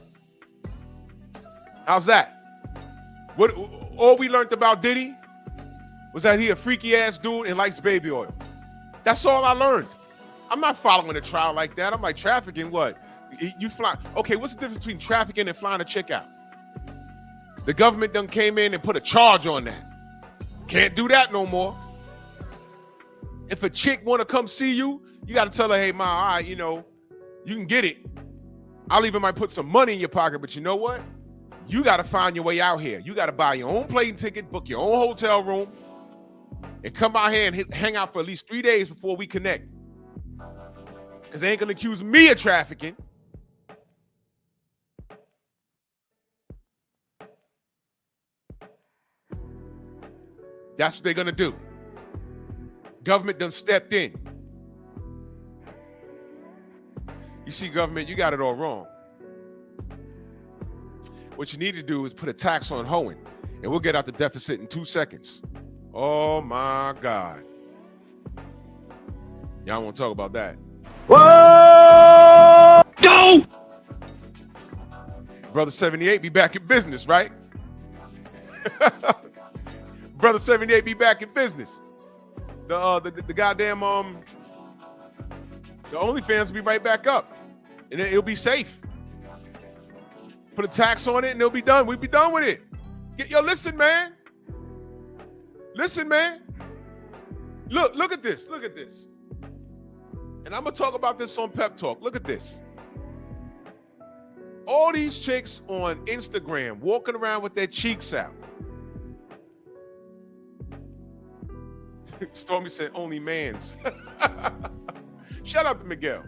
How's that? What all we learned about Diddy was that he a freaky ass dude and likes baby oil. That's all I learned. I'm not following a trial like that. I'm like, trafficking what? You fly. Okay, what's the difference between trafficking and flying a chick out? The government done came in and put a charge on that. Can't do that no more. If a chick want to come see you, you got to tell her, hey, ma, all right, you know, you can get it. I'll even might put some money in your pocket, but you know what? You got to find your way out here. You got to buy your own plane ticket, book your own hotel room, and come out here and hang out for at least 3 days before we connect. Because they ain't going to accuse me of trafficking. That's what they're going to do. Government done stepped in. You see, government, you got it all wrong. What you need to do is put a tax on hoeing, and we'll get out the deficit in 2 seconds. Oh, my God. Y'all want to talk about that? Whoa! Go! Brother 78 be back in business, right? Brother 78 be back in business. The goddamn the OnlyFans will be right back up, and it'll be safe. Put a tax on it, and it'll be done. We'll be done with it. Listen, man. Listen, man. Look at this. Look at this. And I'm gonna talk about this on Pep Talk. Look at this. All these chicks on Instagram walking around with their cheeks out. Stormy said only mans. Shout out to Miguel.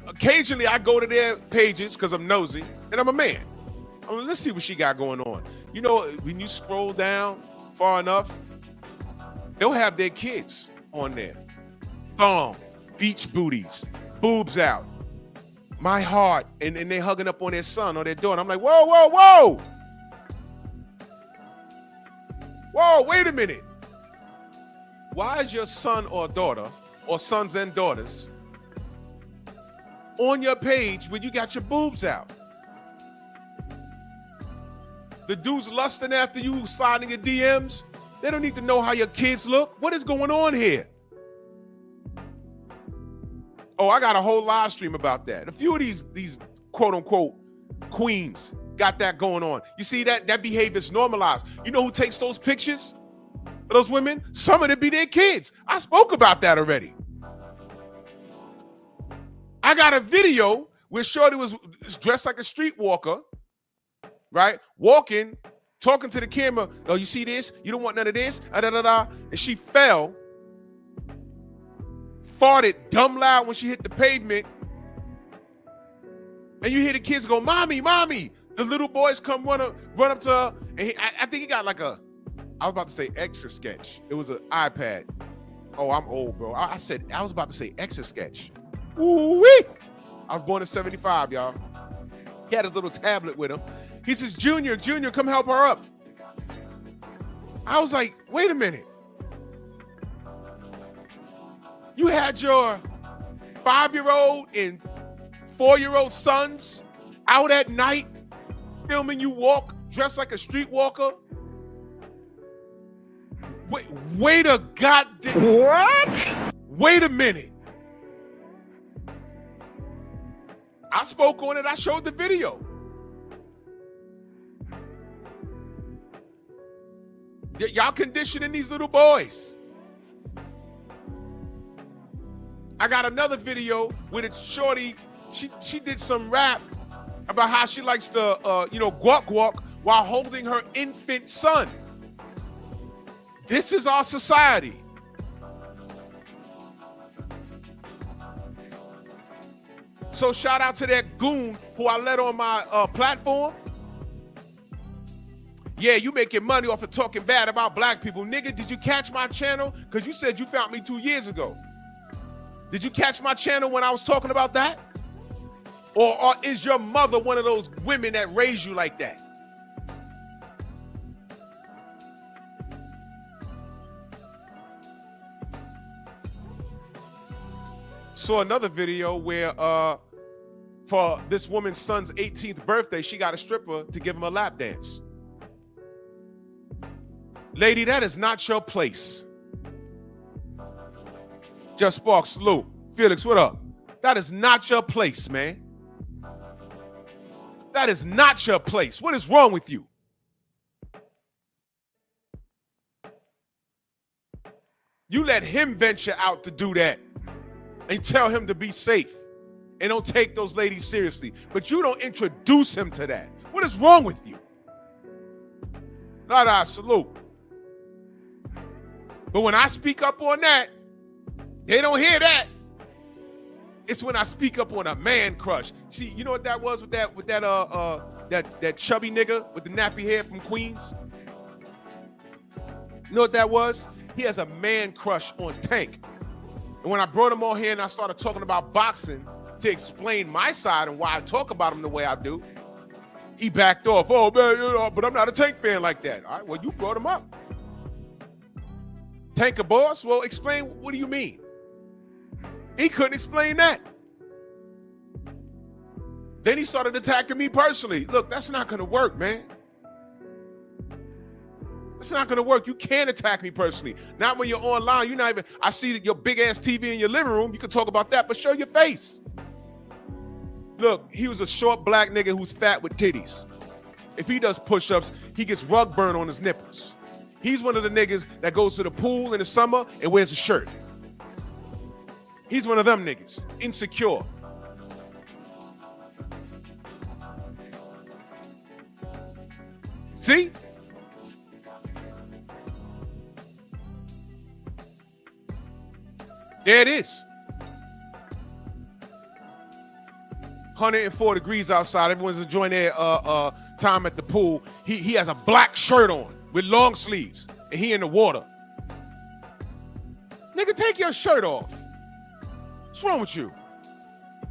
Occasionally I go to their pages because I'm nosy and I'm a man. Let's see what she got going on. You know, when you scroll down far enough, they'll have their kids on there. Thong, beach booties, boobs out, my heart, and they hugging up on their son or their daughter. I'm like, whoa, whoa, whoa. Whoa, wait a minute. Why is your son or daughter, or sons and daughters, on your page when you got your boobs out. The dudes lusting after you, sliding your DMs. They don't need to know how your kids look. What is going on here? Oh, I got a whole live stream about that. A few of these quote unquote queens got that going on. You see that behavior is normalized. You know who takes those pictures of those women? Some of them be their kids. I spoke about that already. I got a video where Shorty was dressed like a streetwalker, right? Walking, talking to the camera. Oh, you see this? You don't want none of this? And she fell, farted dumb loud when she hit the pavement. And you hear the kids go, "Mommy, mommy." The little boys come run up to her. And I think he got like I was about to say Etch-a-Sketch. It was an iPad. Oh, I'm old, bro. I was about to say Etch-a-Sketch. Ooh-wee. I was born in 75, y'all. He had his little tablet with him. He says, Junior, come help her up. I was like, wait a minute. You had your 5-year-old and 4-year-old sons out at night filming you walk dressed like a streetwalker? Wait a goddamn... What? Wait a minute. I spoke on it. I showed the video. Y'all conditioning these little boys. I got another video with a shorty. She did some rap about how she likes to, guac while holding her infant son. This is our society. So shout out to that goon who I let on my platform. Yeah, you making money off of talking bad about black people. Nigga, did you catch my channel? Because you said you found me 2 years ago. Did you catch my channel when I was talking about that? Or is your mother one of those women that raised you like that? Saw another video where for this woman's son's 18th birthday, she got a stripper to give him a lap dance. Lady, that is not your place. Just Sparks, salute. Felix, what up? That is not your place, man. That is not your place. What is wrong with you? You let him venture out to do that and tell him to be safe and don't take those ladies seriously. But you don't introduce him to that. What is wrong with you? Nah, salute. But when I speak up on that, they don't hear that. It's when I speak up on a man crush. See, you know what that was with that chubby nigga with the nappy hair from Queens? You know what that was? He has a man crush on Tank. And when I brought him on here and I started talking about boxing to explain my side and why I talk about him the way I do, he backed off. Oh, man, but I'm not a Tank fan like that. All right, well, you brought him up. Tank a boss? Well, explain, what do you mean? He couldn't explain that. Then he started attacking me personally. Look, that's not going to work, man. It's not going to work. You can't attack me personally. Not when you're online. You're not even, I see your big ass TV in your living room. You can talk about that, but show your face. Look, he was a short black nigga who's fat with titties. If he does push-ups, he gets rug burn on his nipples. He's one of the niggas that goes to the pool in the summer and wears a shirt. He's one of them niggas, insecure. See? There it is. 104 degrees outside. Everyone's enjoying their time at the pool. He has a black shirt on with long sleeves, and he in the water. Nigga, take your shirt off. What's wrong with you?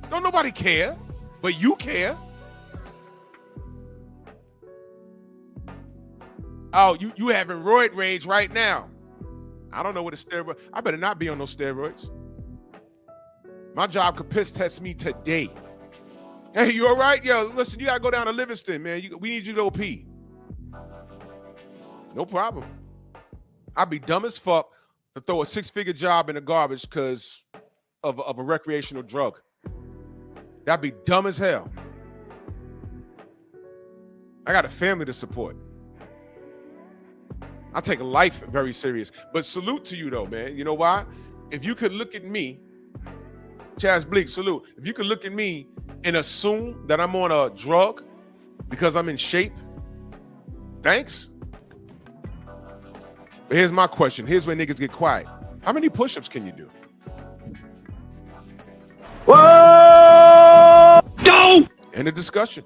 Don't nobody care, but you care. Oh, you having roid rage right now. I don't know what a steroid. I better not be on those steroids. My job could piss test me today. Hey, you all right? Yo, listen, you gotta go down to Livingston, man. We need you to go pee. No problem. I'd be dumb as fuck to throw a 6-figure job in the garbage because of a recreational drug. That'd be dumb as hell. I got a family to support. I take life very serious. But salute to you though, man. You know why? If you could look at me, Chaz Bleak, salute. If you could look at me and assume that I'm on a drug because I'm in shape, thanks. But here's my question. Here's where niggas get quiet. How many push-ups can you do? Whoa! Go! End of discussion.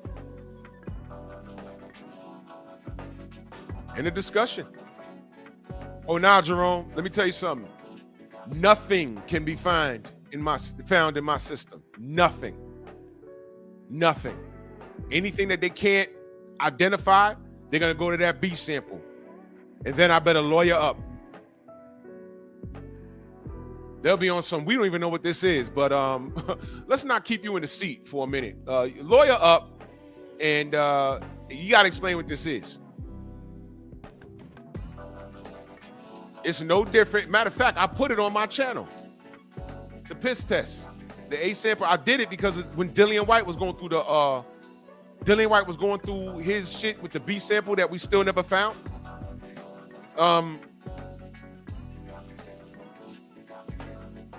End of discussion. Oh, now, Jerome, let me tell you something. Nothing can be found in my system. Nothing. Nothing. Anything that they can't identify, they're gonna go to that B sample. And then I better lawyer up. They'll be on some, we don't even know what this is, but let's not keep you in the seat for a minute. Lawyer up, and you gotta explain what this is. It's no different. Matter of fact, I put it on my channel. The piss test, the A sample. I did it because when Dillian White was going through his shit with the B sample that we still never found.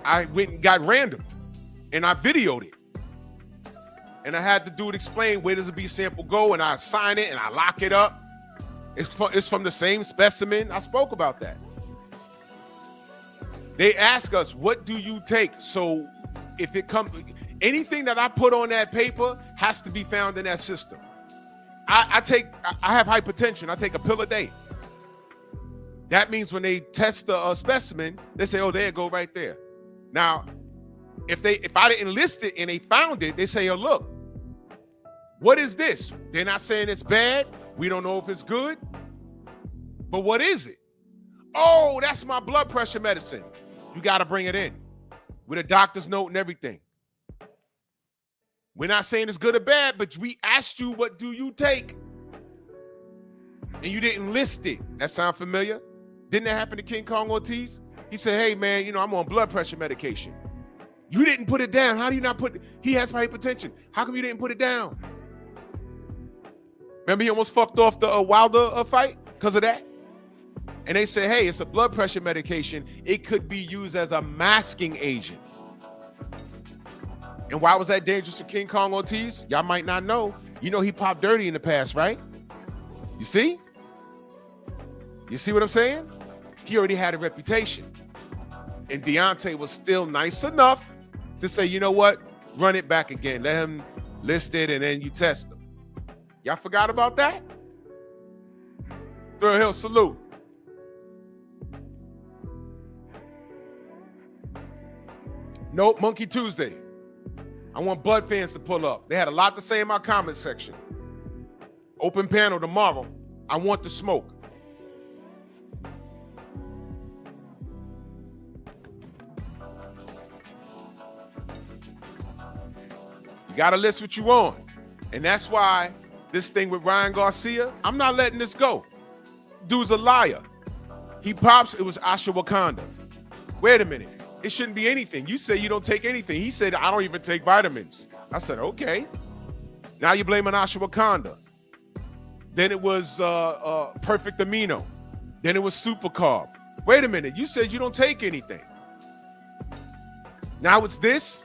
I went and got randomed, and I videoed it, and I had the dude explain where does the B sample go, and I sign it and I lock it up. It's from the same specimen. I spoke about that. They ask us, what do you take? So if it comes, anything that I put on that paper has to be found in that system. I have hypertension. I take a pill a day. That means when they test the specimen, they say, oh, there it go right there. Now, if I didn't list it and they found it, they say, oh, look, what is this? They're not saying it's bad. We don't know if it's good. But what is it? Oh, that's my blood pressure medicine. You got to bring it in with a doctor's note and everything. We're not saying it's good or bad, but we asked you, what do you take? And you didn't list it. That sound familiar? Didn't that happen to King Kong Ortiz? He said, hey, man, I'm on blood pressure medication. You didn't put it down. How do you not put it? He has hypertension. How come you didn't put it down? Remember he almost fucked off the Wilder fight because of that? And they say, hey, it's a blood pressure medication. It could be used as a masking agent. And why was that dangerous for King Kong Ortiz? Y'all might not know. You know he popped dirty in the past, right? You see? You see what I'm saying? He already had a reputation. And Deontay was still nice enough to say, you know what? Run it back again. Let him list it, and then you test him. Y'all forgot about that? Third Hill, salute. Nope, Monkey Tuesday. I want Bud fans to pull up. They had a lot to say in my comment section. Open panel tomorrow. I want the smoke. You got to list what you want. And that's why this thing with Ryan Garcia, I'm not letting this go. Dude's a liar. He pops, it was ashwagandha. Wait a minute. It shouldn't be anything. You say you don't take anything. He said, I don't even take vitamins. I said, okay. Now you're blaming ashwagandha. Then it was perfect amino. Then it was super carb. Wait a minute. You said you don't take anything. Now it's this.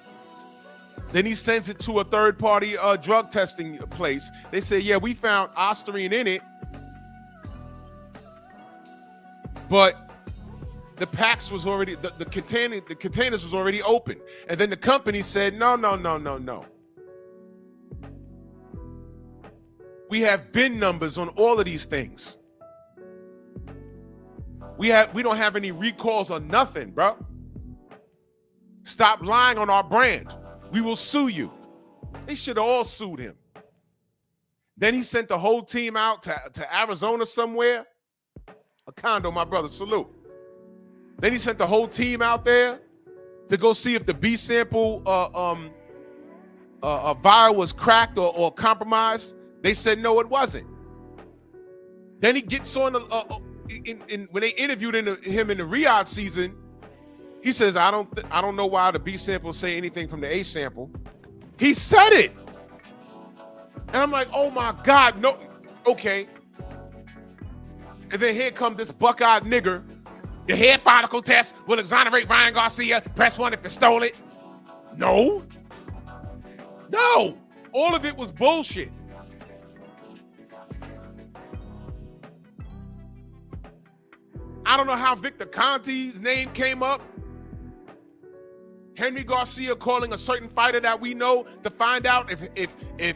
Then he sends it to a third-party drug testing place. They say, yeah, we found ostarine in it. But the packs was already, the containers was already open. And then the company said, no. We have bin numbers on all of these things. We don't have any recalls or nothing, bro. Stop lying on our brand. We will sue you. They should have all sued him. Then he sent the whole team out to Arizona somewhere. A condo, my brother, salute. Then he sent the whole team out there to go see if the B sample vial was cracked or compromised. They said no, it wasn't. Then he gets on when they interviewed him in the Riyadh season. He says, I don't know why the B sample say anything from the A sample. He said it. And I'm like, oh my God, no, okay. And then here comes this buck-eyed nigger. The hair follicle test will exonerate Ryan Garcia. Press 1 if you stole it. No. No. All of it was bullshit. I don't know how Victor Conti's name came up. Henry Garcia calling a certain fighter that we know to find out if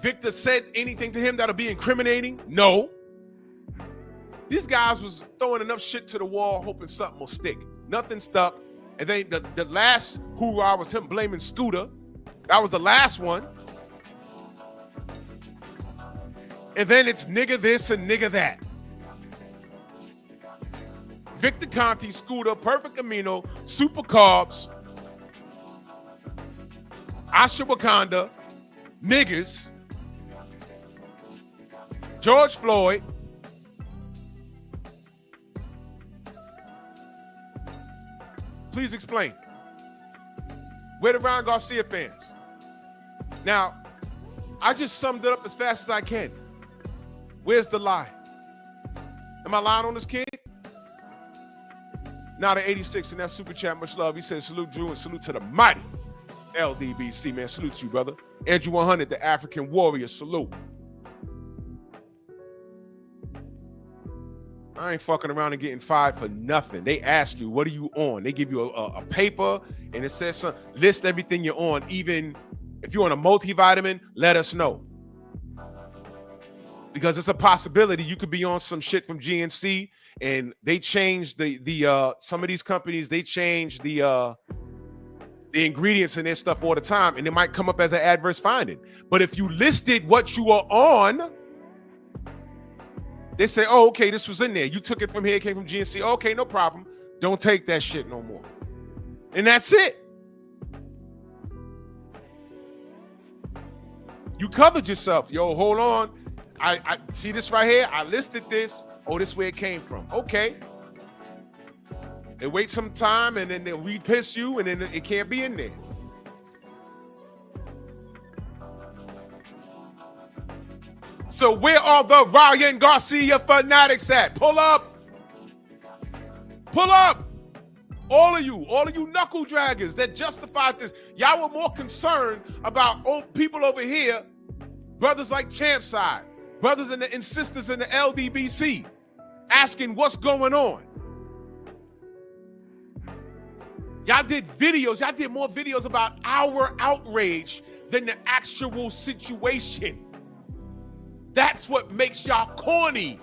Victor said anything to him that'll be incriminating. No. These guys was throwing enough shit to the wall hoping something will stick. Nothing stuck. And then the last hoorah was him blaming Scooter. That was the last one. And then it's nigga this and nigga that. Victor Conti, Scooter, Perfect Amino, Super Carbs, Asha Wakanda, niggas, George Floyd. Please explain. Where the Ryan Garcia fans? Now, I just summed it up as fast as I can. Where's the lie? Am I lying on this kid? Now the 86 in that super chat, much love. He says, salute Drew and salute to the mighty LDBC, man. Salute to you, brother. Andrew 100, the African warrior, salute. I ain't fucking around and getting fired for nothing. They ask you, what are you on? They give you a paper and it says, list everything you're on. Even if you're on a multivitamin, let us know. Because it's a possibility you could be on some shit from GNC and they changed some of these companies, they change the ingredients in their stuff all the time, and it might come up as an adverse finding. But if you listed what you are on, they say, oh, okay, this was in there. You took it from here, it came from GNC. Okay, no problem. Don't take that shit no more. And that's it. You covered yourself. Yo, hold on. I see this right here. I listed this. Oh, this is where it came from. Okay. They wait some time and then they'll re-piss you and then it can't be in there. So where are the Ryan Garcia fanatics at? Pull up. Pull up. All of you knuckle draggers that justified this. Y'all were more concerned about people over here, brothers like Champside, brothers and sisters in the LDBC, asking what's going on. Y'all did videos. Y'all did more videos about our outrage than the actual situation. That's what makes y'all corny.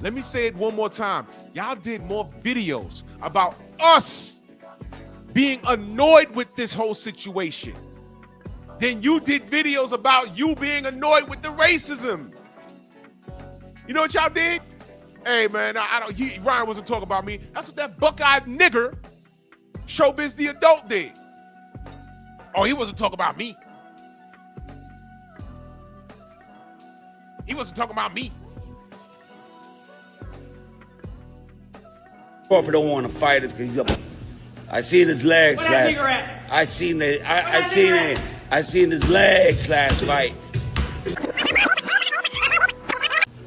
Let me say it one more time. Y'all did more videos about us being annoyed with this whole situation than you did videos about you being annoyed with the racism. You know what y'all did? Hey man, Ryan wasn't talking about me. That's what that buck-eyed nigger, Showbiz the Adult, did. Oh, he wasn't talking about me. He wasn't talking about me. Crawford don't want to fight us because he's up. I seen his legs last. I seen his legs last fight.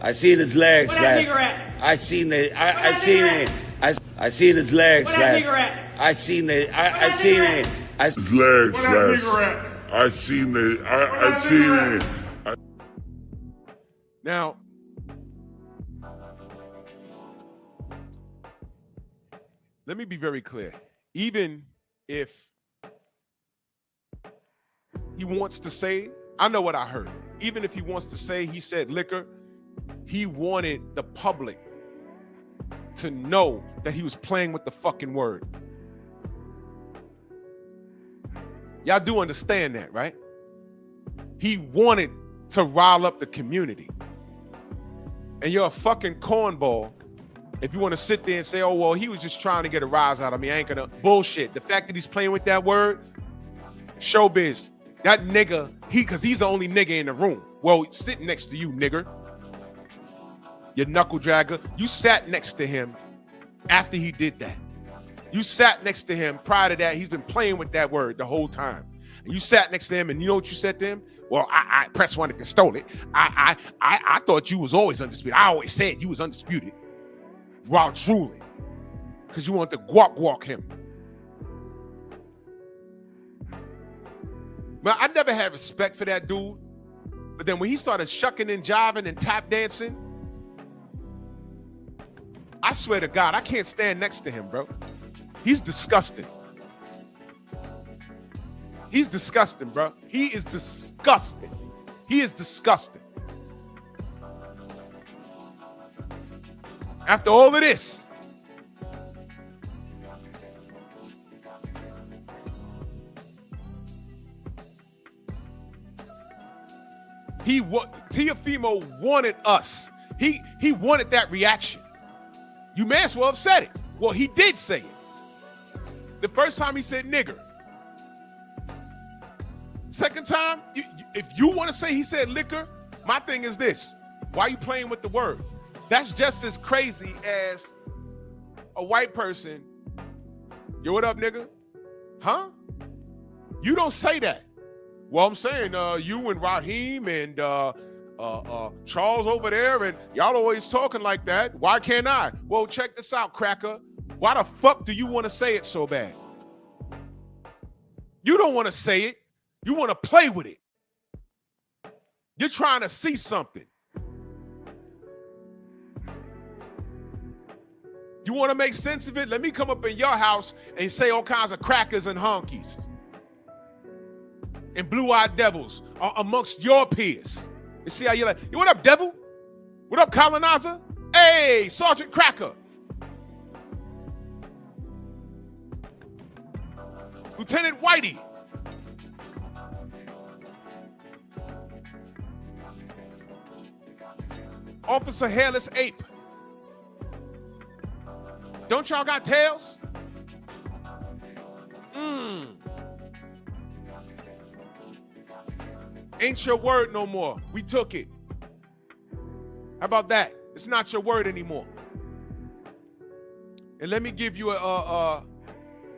I seen his legs last. I seen his legs last. Now, let me be very clear. Even if he wants to say, I know what I heard. Even if he wants to say he said liquor, he wanted the public to know that he was playing with the fucking word. Y'all do understand that, right? He wanted to rile up the community. And you're a fucking cornball If you want to sit there and say, oh, well, he was just trying to get a rise out of me, I ain't gonna. Bullshit. The fact that he's playing with that word, showbiz, that nigga, because he's the only nigga in the room. Well, sitting next to you, nigger. You knuckle dragger. You sat next to him after he did that. You sat next to him prior to that. He's been playing with that word the whole time. And you sat next to him, and you know what you said to him? Well, I press one if you stole it. I thought you was always undisputed. I always said you was undisputed. While drooling. Because you want to walk him. But I never had respect for that dude. But then when he started shucking and jiving and tap dancing, I swear to God, I can't stand next to him, bro. He's disgusting. He's disgusting, bro. He is disgusting. He is disgusting. After all of this, Teofimo wanted us. He wanted that reaction. You may as well have said it. Well, he did say it. The first time he said nigger. Second time, if you want to say he said liquor, my thing is this. Why are you playing with the word? That's just as crazy as a white person. Yo, what up, nigga? Huh? You don't say that. Well, I'm saying you and Raheem and Charles over there, and y'all always talking like that. Why can't I? Well, check this out, cracker. Why the fuck do you want to say it so bad? You don't want to say it. You want to play with it. You're trying to see something. You want to make sense of it? Let me come up in your house and say all kinds of crackers and honkies and blue-eyed devils amongst your peers. You see how you're like, yo, what up, devil? What up, colonizer? Hey, Sergeant Cracker. Lieutenant Whitey. Officer Hairless Ape. Don't y'all got tails? Ain't your word no more. We took it. How about that? It's not your word anymore. And let me give you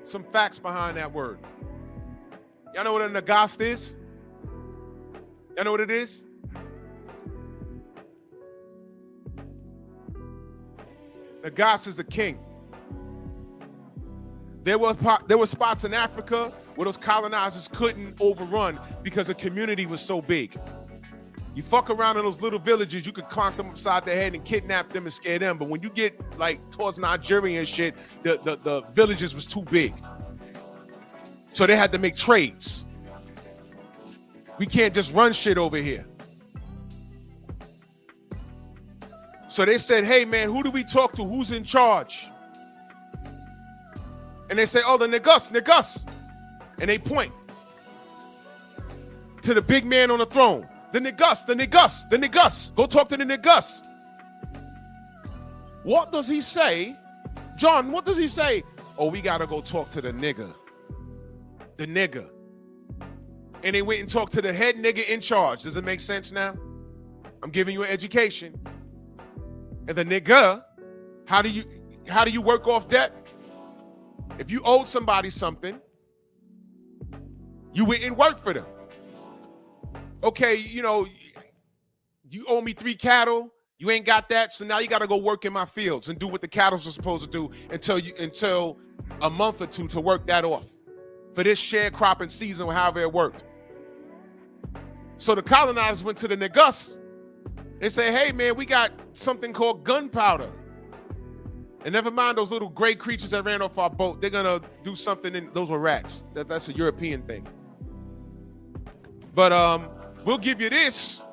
some facts behind that word. Y'all know what a nagast is? Y'all know what it is? Nagast is a king. There were spots in Africa where those colonizers couldn't overrun because the community was so big. You fuck around in those little villages, you could clonk them upside the head and kidnap them and scare them. But when you get like towards Nigeria and shit, the villages was too big. So they had to make trades. We can't just run shit over here. So they said, hey man, who do we talk to? Who's in charge? And they say, oh, the Negus. And they point to the big man on the throne. The Negus. Go talk to the Negus. What does he say? John, what does he say? Oh, we got to go talk to the nigger. The nigger. And they went and talked to the head nigger in charge. Does it make sense now? I'm giving you an education. And the nigger, how do you work off debt? If you owed somebody something, you went and worked for them. Okay, you know, you owe me 3 cattle, you ain't got that, so now you got to go work in my fields and do what the cattle are supposed to do until a month or 2 to work that off for this sharecropping season or however it worked. So the colonizers went to the Negus. They say, hey man, we got something called gunpowder. And never mind those little gray creatures that ran off our boat. They're gonna do something, and those were rats. That's a European thing. But we'll give you this.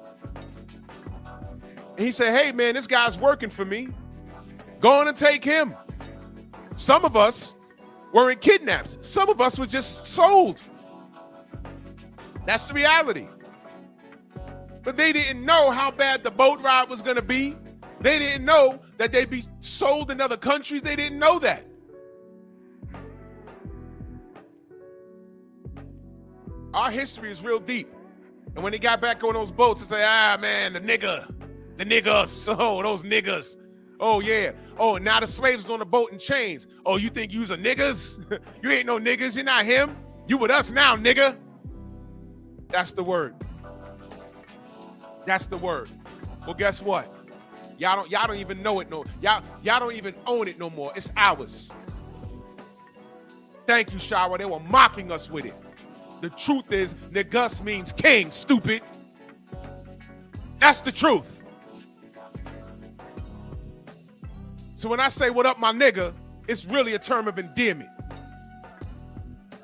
And he said, hey man, this guy's working for me. Go on and take him. Some of us weren't kidnapped. Some of us were just sold. That's the reality. But they didn't know how bad the boat ride was gonna be They didn't know that they'd be sold in other countries. They didn't know that. Our history is real deep. And when they got back on those boats and say, man, the niggas, oh, those niggas. Oh, yeah. Oh, now the slaves on the boat in chains. Oh, you think you's a niggas? You ain't no niggas. You're not him. You with us now, nigga. That's the word. That's the word. Well, guess what? Y'all don't even know it no. Y'all don't even own it no more. It's ours. Thank you, Shara. They were mocking us with it. The truth is, niggas means king, stupid. That's the truth. So when I say, what up, my nigga, it's really a term of endearment.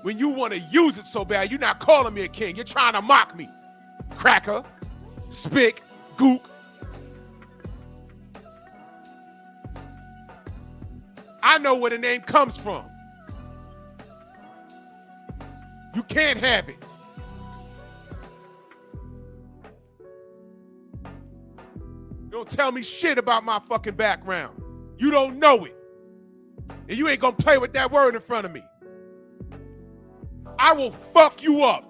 When you want to use it so bad, you're not calling me a king. You're trying to mock me. Cracker, spick, gook. I know where the name comes from. You can't have it. Don't tell me shit about my fucking background. You don't know it. And you ain't gonna play with that word in front of me. I will fuck you up.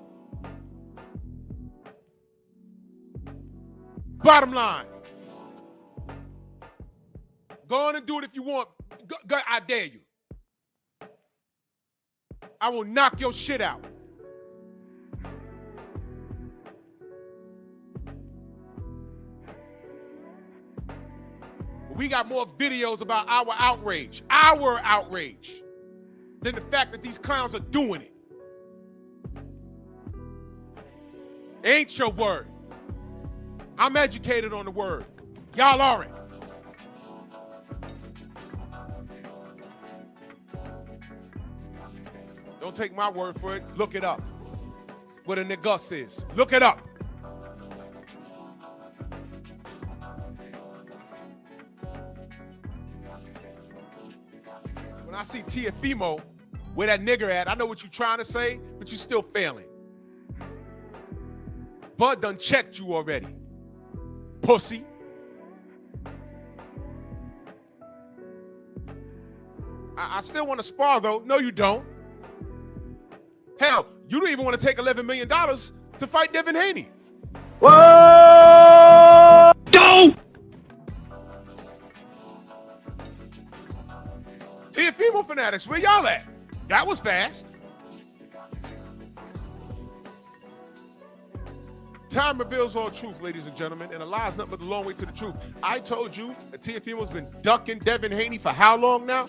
Bottom line. Go on and do it if you want. Go, I dare you. I will knock your shit out. We got more videos about our outrage than the fact that these clowns are doing it. Ain't your word. I'm educated on the word. Y'all aren't. Don't take my word for it. Look it up. What a niggas is. Look it up. When I see Tiafimo, where that nigger at, I know what you're trying to say, but you're still failing. Bud done checked you already. Pussy. I still want to spar, though. No, you don't. Hell, you don't even want to take $11 million to fight Devin Haney. Whoa! Go! Tiafimo fanatics, where y'all at? That was fast. Time reveals all truth, ladies and gentlemen, and a lie is nothing but the long way to the truth. I told you that Tiafimo's been ducking Devin Haney for how long now?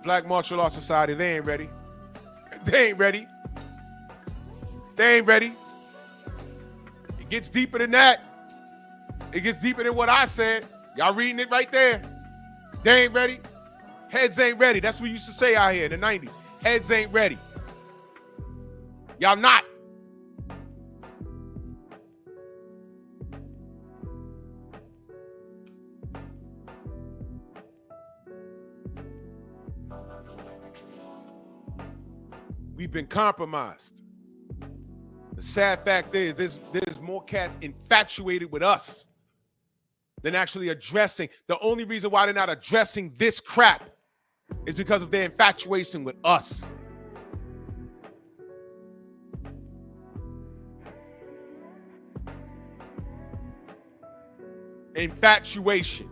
Black Martial Arts Society, they ain't ready. They ain't ready. They ain't ready. It gets deeper than that. It gets deeper than what I said. Y'all reading it right there. They ain't ready. Heads ain't ready. That's what we used to say out here in the 90s. Heads ain't ready. Y'all not. We've been compromised. The sad fact is there's more cats infatuated with us than actually addressing. The only reason why they're not addressing this crap is because of their infatuation with us. Infatuation.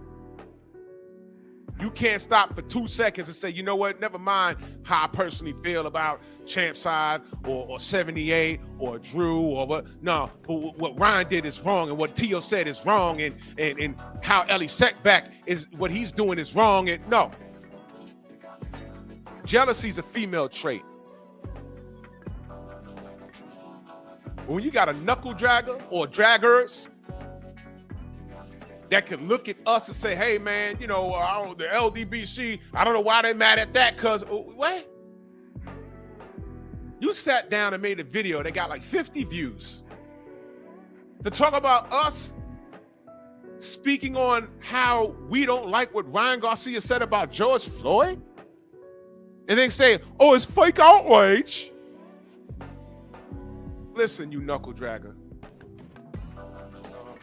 You can't stop for 2 seconds and say, you know what, never mind how I personally feel about Champ Side or 78 or Drew or what. No, what Ryan did is wrong and what Tio said is wrong and how Ellie Setback is, what he's doing is wrong. And no. Jealousy is a female trait. When you got a knuckle dragger or draggers that can look at us and say, hey, man, you know, the LDBC, I don't know why they're mad at that, because, what? You sat down and made a video that got like 50 views to talk about us speaking on how we don't like what Ryan Garcia said about George Floyd? And then say, oh, it's fake outrage. listen, you knuckle dragger.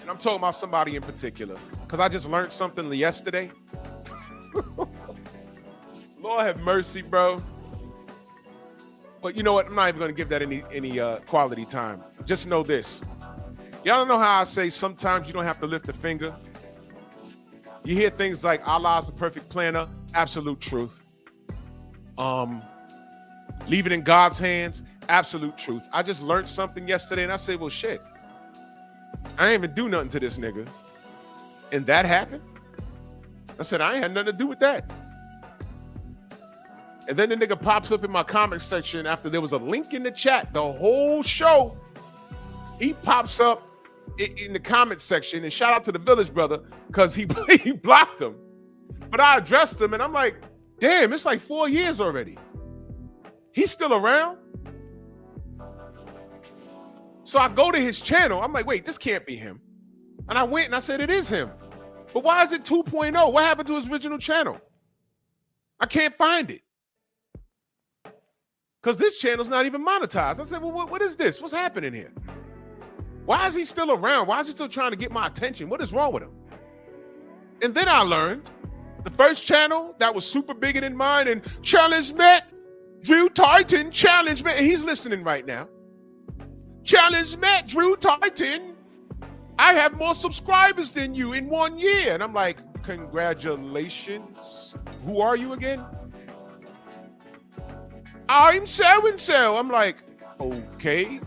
And I'm talking about somebody in particular, because I just learned something yesterday. Lord have mercy, bro. But you know what? I'm not even going to give that any quality time. Just know this. Y'all know how I say sometimes you don't have to lift a finger? You hear things like Allah's the perfect planner. Absolute truth. Leave it in God's hands. Absolute truth. I just learned something yesterday and I said, well, shit. I ain't even do nothing to this nigga. And that happened? I said, I ain't had nothing to do with that. And then the nigga pops up in my comment section after there was a link in the chat, the whole show. He pops up in the comment section, and shout out to the Village Brother because he blocked him. But I addressed him and I'm like, damn, it's like 4 years already. He's still around? So I go to his channel. I'm like, wait, this can't be him. And I went and I said, it is him. But why is it 2.0? What happened to his original channel? I can't find it. Because this channel's not even monetized. I said, well, what is this? What's happening here? Why is he still around? Why is he still trying to get my attention? What is wrong with him? And then I learned the first channel that was super bigger than mine and challenge Matt, Drew Titan, challenge Matt. And he's listening right now. Challenge Matt, Drew Titan. I have more subscribers than you in 1 year. And I'm like, congratulations. Who are you again? I'm so-and-so. I'm like, okay,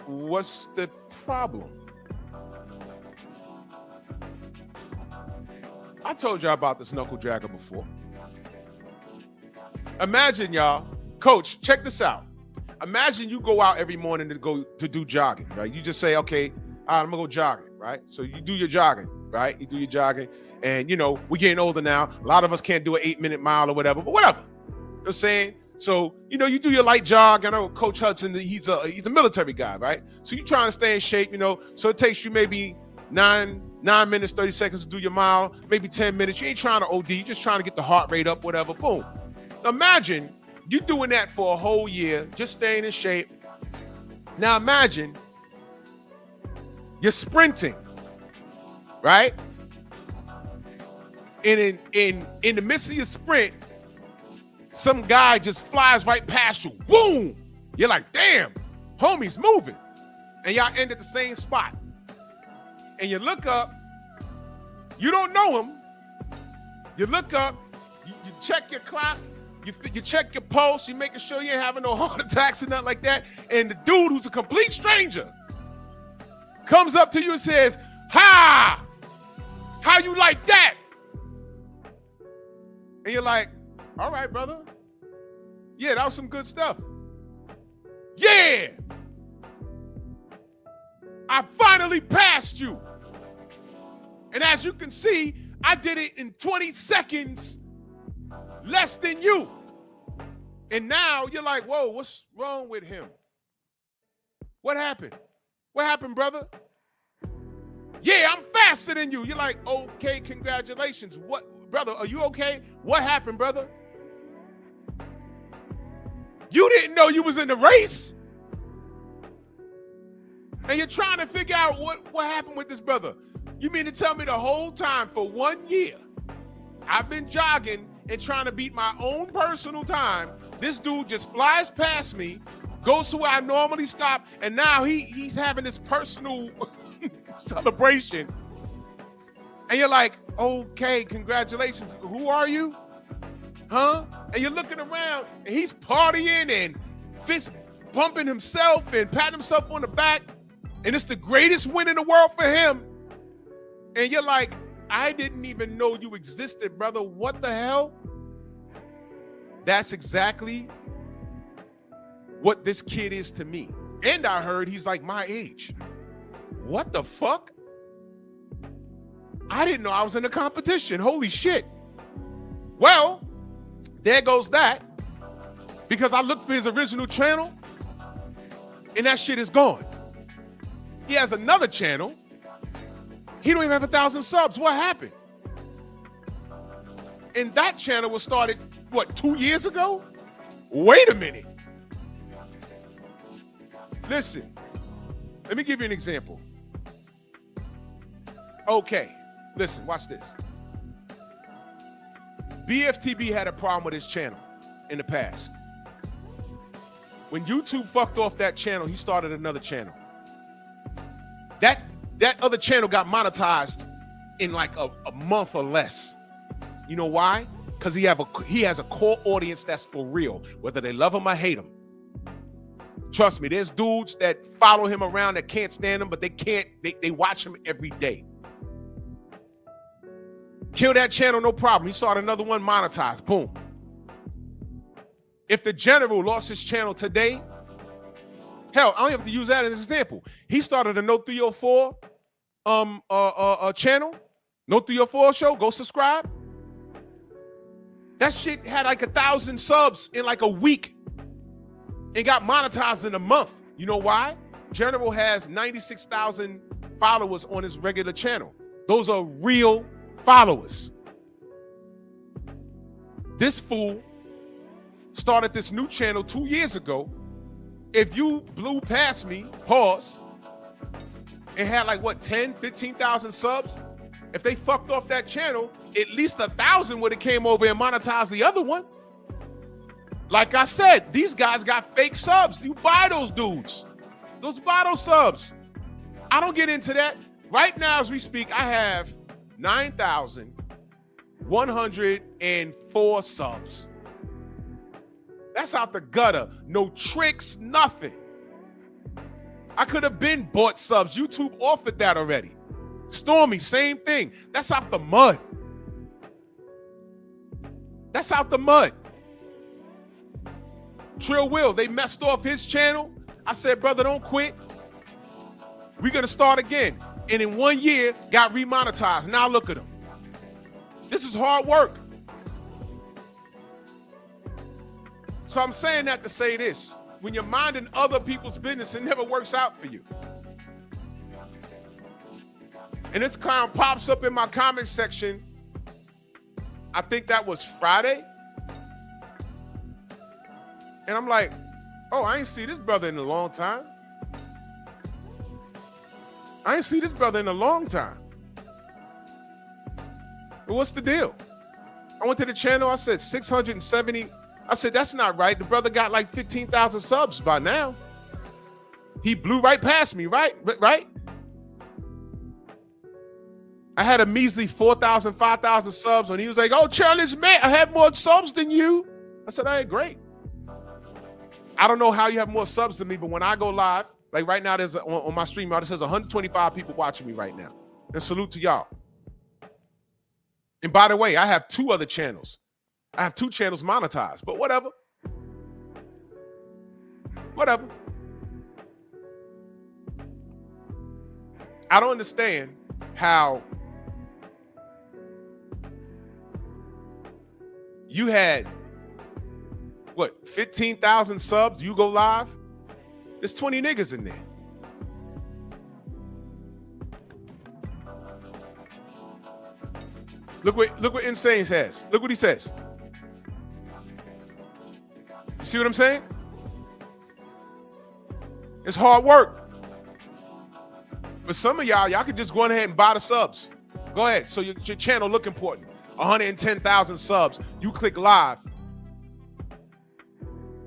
what's the problem? I told y'all about this knuckle dragger before. Imagine, y'all, coach, check this out. Imagine you go out every morning to do jogging, right? You just say, okay, all right, I'm gonna go jogging, right? So you do your jogging, right? You do your jogging, and you know, we're getting older now. A lot of us can't do an 8-minute mile or whatever, but whatever. You know what I'm saying? So, you know, you do your light jog. I know Coach Hudson, he's a military guy, right? So you're trying to stay in shape, you know, so it takes you maybe 9 minutes, 30 seconds to do your mile, maybe 10 minutes. You ain't trying to OD, you're just trying to get the heart rate up, whatever, boom. Imagine you doing that for a whole year, just staying in shape. Now imagine you're sprinting, right? And in the midst of your sprint, some guy just flies right past you. Boom! You're like, damn, homie's moving. And y'all end at the same spot. And you look up, you don't know him. You look up, you check your clock, you check your pulse, you making sure you ain't having no heart attacks or nothing like that. And the dude who's a complete stranger comes up to you and says, ha! How you like that? And you're like, all right, brother. Yeah, that was some good stuff. Yeah! I finally passed you. And as you can see, I did it in 20 seconds less than you. And now you're like, whoa, what's wrong with him? What happened? What happened, brother? Yeah, I'm faster than you. You're like, okay, congratulations. What, brother, are you okay? What happened, brother? You didn't know you was in the race. And you're trying to figure out what happened with this brother. You mean to tell me the whole time for 1 year, I've been jogging and trying to beat my own personal time. This dude just flies past me, goes to where I normally stop, and now he's having this personal celebration. And you're like, okay, congratulations. Who are you? Huh? And you're looking around and he's partying and fist bumping himself and patting himself on the back. And it's the greatest win in the world for him. And you're like, I didn't even know you existed, brother. What the hell? That's exactly what this kid is to me. And I heard he's like my age. What the fuck? I didn't know I was in a competition. Holy shit. Well, there goes that. Because I looked for his original channel and that shit is gone. He has another channel. He don't even have 1,000 subs. What happened? And that channel was started, what, 2 years ago? Wait a minute. Listen, Let me give you an example. Okay, listen, watch this. BFTB had a problem with his channel in the past. When YouTube fucked off that channel, he started another channel. That other channel got monetized in like a month or less. You know why? Because he has a core audience that's for real, whether they love him or hate him. Trust me, there's dudes that follow him around that can't stand him, but they watch him every day. Kill that channel, no problem. He started another one, monetized, boom. If the general lost his channel today, hell, I don't have to use that as an example. He started a No 304 channel, No 304 show, go subscribe. That shit had like 1,000 subs in like a week and got monetized in a month. You know why? General has 96,000 followers on his regular channel. Those are real followers. This fool started this new channel 2 years ago. If you blew past me, pause, and had like what, 10, 15,000 subs, if they fucked off that channel, at least 1,000 would have came over and monetized the other one. Like I said, these guys got fake subs. You buy those dudes. Those buy those subs. I don't get into that. Right now as we speak, I have 9,104 subs. That's out the gutter. No tricks, nothing. I could have been bought subs. YouTube offered that already. Stormy, same thing. That's out the mud. That's out the mud. Trill Will, they messed off his channel. I said, brother, don't quit. We're going to start again. And in 1 year, got remonetized. Now look at him. This is hard work. So I'm saying that to say this. When you're minding other people's business, it never works out for you. And this clown pops up in my comment section. I think that was Friday. And I'm like, oh, I ain't see this brother in a long time. I ain't see this brother in a long time. But what's the deal? I went to the channel. I said 670. I said, that's not right. The brother got like 15,000 subs by now. He blew right past me, right? Right? I had a measly 4,000, 5,000 subs when he was like, oh, Charlie's man, I have more subs than you. I said, all right, great. I don't know how you have more subs than me, but when I go live, like right now, there's on my stream, it says 125 people watching me right now. And salute to y'all. And by the way, I have 2 other channels. I have 2 channels monetized, but whatever. Whatever. I don't understand how you had, what, 15,000 subs, you go live? There's 20 niggas in there. Look what Insane says. Look what he says. You see what I'm saying? It's hard work. But some of y'all could just go ahead and buy the subs. Go ahead. So your channel look important. 110,000 subs. You click live.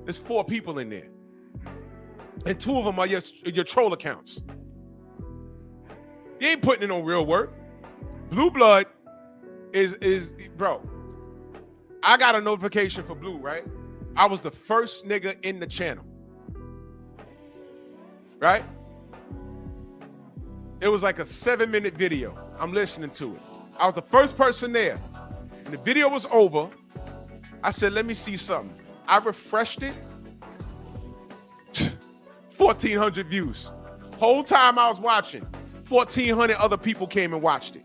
There's 4 people in there. And 2 of them are your troll accounts. You ain't putting in no real work. Blue Blood is bro. I got a notification for Blue, right? I was the first nigga in the channel. Right? It was like a 7-minute video. I'm listening to it. I was the first person there. When the video was over, I said, let me see something. I refreshed it. 1,400 views. Whole time I was watching, 1,400 other people came and watched it.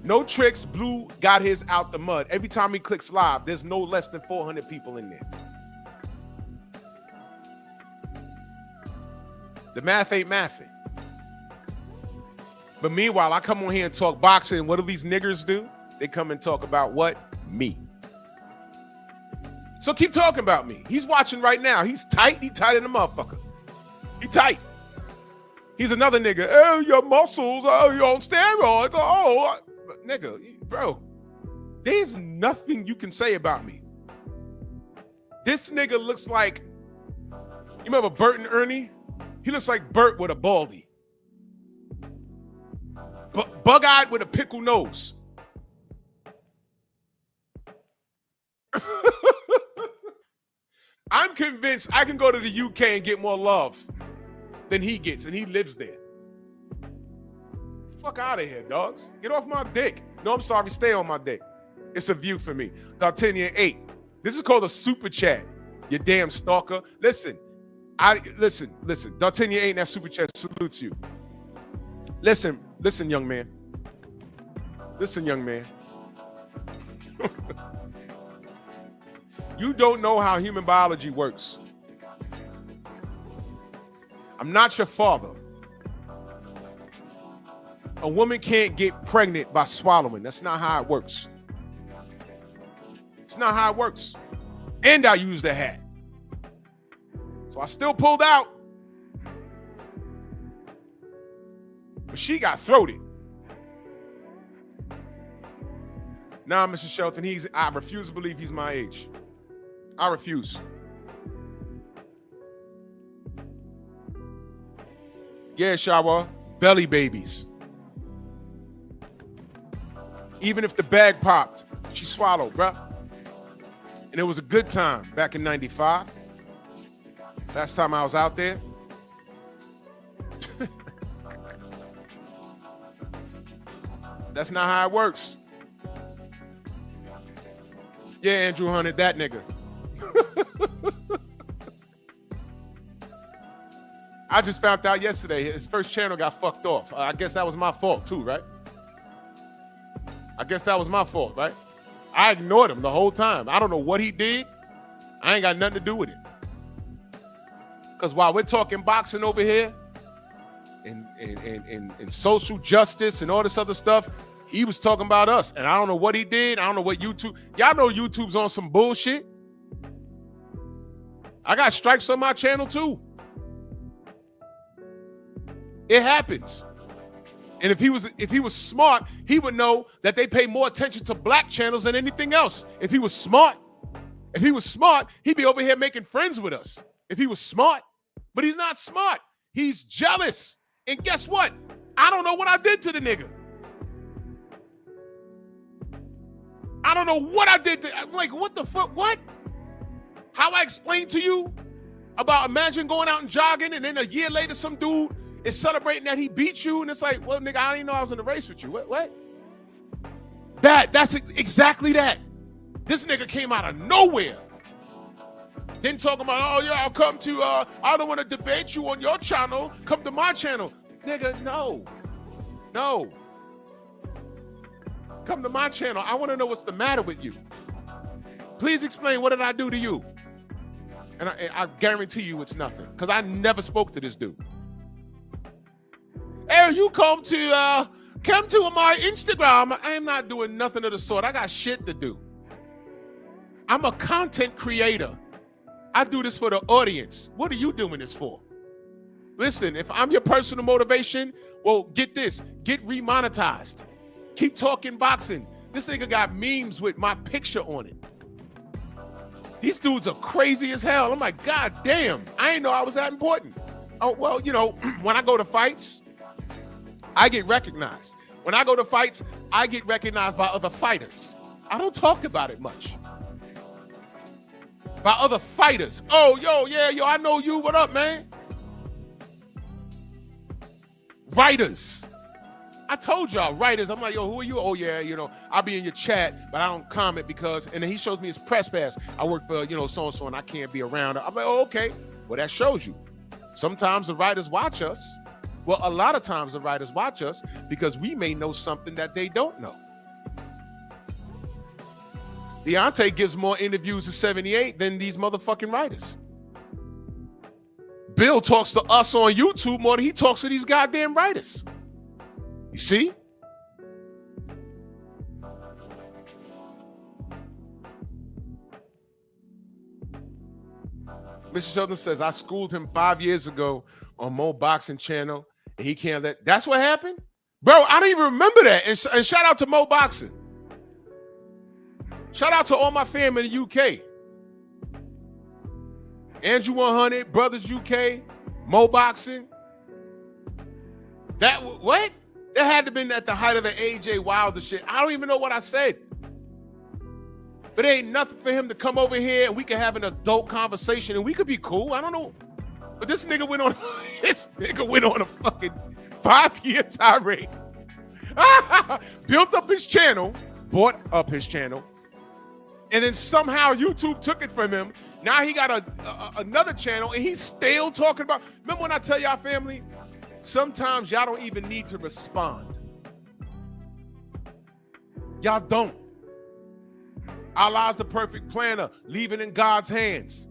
No tricks, Blue got his out the mud. Every time he clicks live, there's no less than 400 people in there. The math ain't mathing. But meanwhile, I come on here and talk boxing. What do these niggers do? They come and talk about what? Me. So keep talking about me. He's watching right now. He's tight. He tight in the motherfucker. He tight. He's another nigga. Oh, your muscles. Oh, you're on steroids. Oh, nigga, bro. There's nothing you can say about me. This nigga looks like, you remember Bert and Ernie? He looks like Bert with a baldy. Bug-eyed with a pickle nose. I'm convinced I can go to the UK and get more love than he gets, and he lives there. Fuck out of here, dogs. Get off my dick. No, I'm sorry. Stay on my dick. It's a view for me. D'Artagnan 8. This is called a super chat. You damn stalker. Listen. Listen. D'Artagnan 8 in that super chat salutes you. Listen, young man. Listen, young man. You don't know how human biology works. I'm not your father. A woman can't get pregnant by swallowing. That's not how it works. It's not how it works. And I used a hat. So I still pulled out. But she got throated. Nah, Mr. Shelton, I refuse to believe he's my age. I refuse. Yeah, Shawa, belly babies. Even if the bag popped, she swallowed, bruh. And it was a good time back in 95. Last time I was out there. That's not how it works. Yeah, Andrew Hunted, that nigga. I just found out yesterday his first channel got fucked off. I guess that was my fault too, right? I guess that was my fault, right? I ignored him the whole time. I don't know what he did. I ain't got nothing to do with it. Because while we're talking boxing over here and social justice and all this other stuff, he was talking about us. And I don't know what he did. I don't know what YouTube. Y'all know YouTube's on some bullshit. I got strikes on my channel too. It happens. And if he was smart, he would know that they pay more attention to black channels than anything else. If he was smart, he'd be over here making friends with us. If he was smart, but he's not smart. He's jealous. And guess what? I don't know what I did to the nigga. I don't know what I did to, I'm like, what the fuck? What? How I explained to you about imagine going out and jogging and then a year later some dude is celebrating that he beat you and it's like, well, nigga, I didn't know I was in the race with you. What? That's exactly that. This nigga came out of nowhere. Then talking about, oh yeah, I'll come to, I don't want to debate you on your channel. Come to my channel. Nigga, no. Come to my channel. I want to know what's the matter with you. Please explain, what did I do to you? And I guarantee you it's nothing, because I never spoke to this dude. Hey, you come to my Instagram. I am not doing nothing of the sort. I got shit to do. I'm a content creator. I do this for the audience. What are you doing this for? Listen, if I'm your personal motivation, well, get this. Get remonetized. Keep talking boxing. This nigga got memes with my picture on it. These dudes are crazy as hell. I'm like, God damn, I didn't know I was that important. Oh, well, you know, when I go to fights, I get recognized. When I go to fights, I get recognized by other fighters. I don't talk about it much. By other fighters. Oh, yo, I know you. What up, man? Writers. I told y'all, writers. I'm like, yo, who are you? Oh, yeah, you know, I'll be in your chat, but I don't comment because, and then he shows me his press pass. I work for, you know, so-and-so, and I can't be around. I'm like, oh, okay. Well, that shows you. Sometimes the writers watch us. Well, a lot of times the writers watch us because we may know something that they don't know. Deontay gives more interviews to 78 than these motherfucking writers. Bill talks to us on YouTube more than he talks to these goddamn writers. You see? Mr. Sheldon says, I schooled him 5 years ago on Mo Boxing Channel, and he can't let. That's what happened? Bro, I don't even remember that. And shout out to Mo Boxing. Shout out to all my fam in the UK. Andrew 100, Brothers UK, Mo Boxing. That, what? That had to have been at the height of the AJ Wilder shit. I don't even know what I said. But it ain't nothing for him to come over here and we can have an adult conversation and we could be cool. I don't know. But this nigga went on a fucking 5-year tirade. Built up his channel, bought up his channel, and then somehow YouTube took it from him. Now he got another channel and he's still talking about. Remember when I tell y'all, family, sometimes y'all don't even need to respond. Y'all don't. Allah's the perfect planner, leave it in God's hands.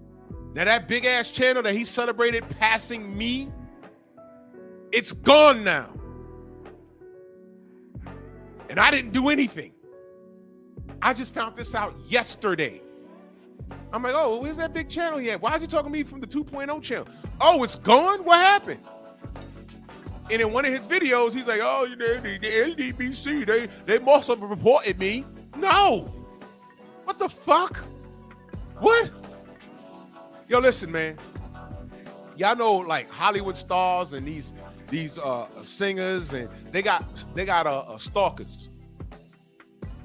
Now that big ass channel that he celebrated passing me, it's gone now. And I didn't do anything. I just found this out yesterday. I'm like, oh, where's that big channel yet? Why is he talking to me from the 2.0 channel? Oh, it's gone? What happened? And in one of his videos, he's like, oh, the LDBC, they must have reported me. No. What the fuck? What? Yo, listen, man. Y'all know like Hollywood stars and these singers, and they got stalkers,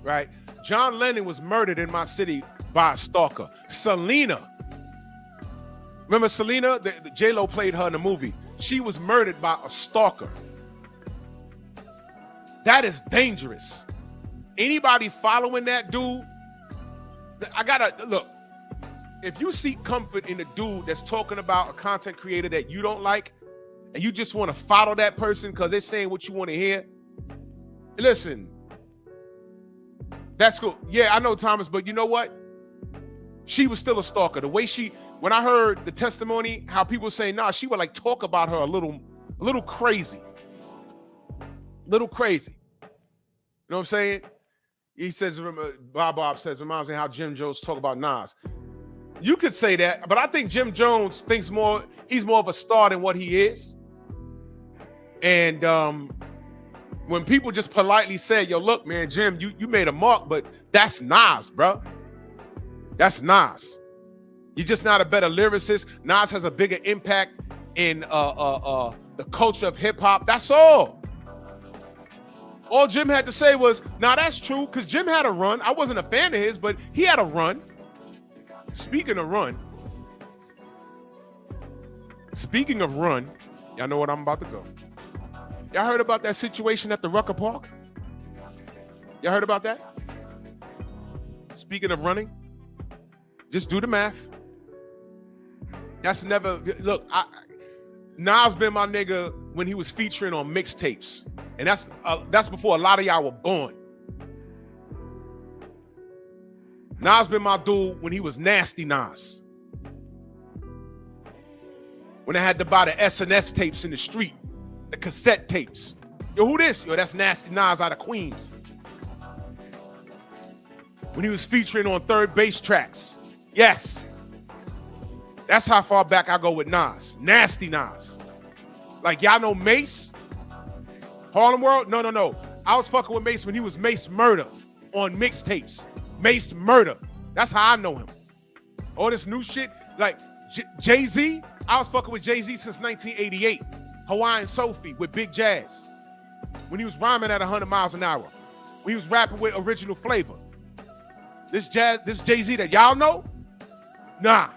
right? John Lennon was murdered in my city by a stalker. Selena, remember Selena? The J-Lo played her in the movie. She was murdered by a stalker. That is dangerous. Anybody following that dude, I gotta look. If you seek comfort in a dude that's talking about a content creator that you don't like, and you just want to follow that person because they're saying what you want to hear, listen, that's cool. Yeah, I know, Thomas, but you know what? She was still a stalker. The way when I heard the testimony, how people say, nah, she would like talk about her a little crazy. Little crazy. You know what I'm saying? He says, Bob says, reminds me how Jim Jones talk about Nas. You could say that, but I think Jim Jones thinks he's more of a star than what he is. And when people just politely say, yo, look, man, Jim, you made a mark, but that's Nas, bro. That's Nas. You're just not a better lyricist. Nas has a bigger impact in the culture of hip hop. That's all. All Jim had to say was, nah, that's true, because Jim had a run. I wasn't a fan of his, but he had a run. Speaking of run, y'all know what I'm about to go. Y'all heard about that situation at the Rucker Park? Y'all heard about that? Speaking of running, just do the math. That's never, look, Nas been my nigga when he was featuring on mixtapes. And that's before a lot of y'all were born. Nas been my dude when he was Nasty Nas. When I had to buy the SNS tapes in the street, the cassette tapes. Yo, who this? Yo, that's Nasty Nas out of Queens. When he was featuring on third base tracks. Yes. That's how far back I go with Nas. Nasty Nas. Like, y'all know Mace? Harlem World? No. I was fucking with Mace when he was Mace Murder on mixtapes. Mace Murder. That's how I know him. All this new shit, like Jay-Z. I was fucking with Jay-Z since 1988. Hawaiian Sophie with Big Jazz. When he was rhyming at 100 miles an hour. When he was rapping with original flavor. This Jay-Z that y'all know? Nah.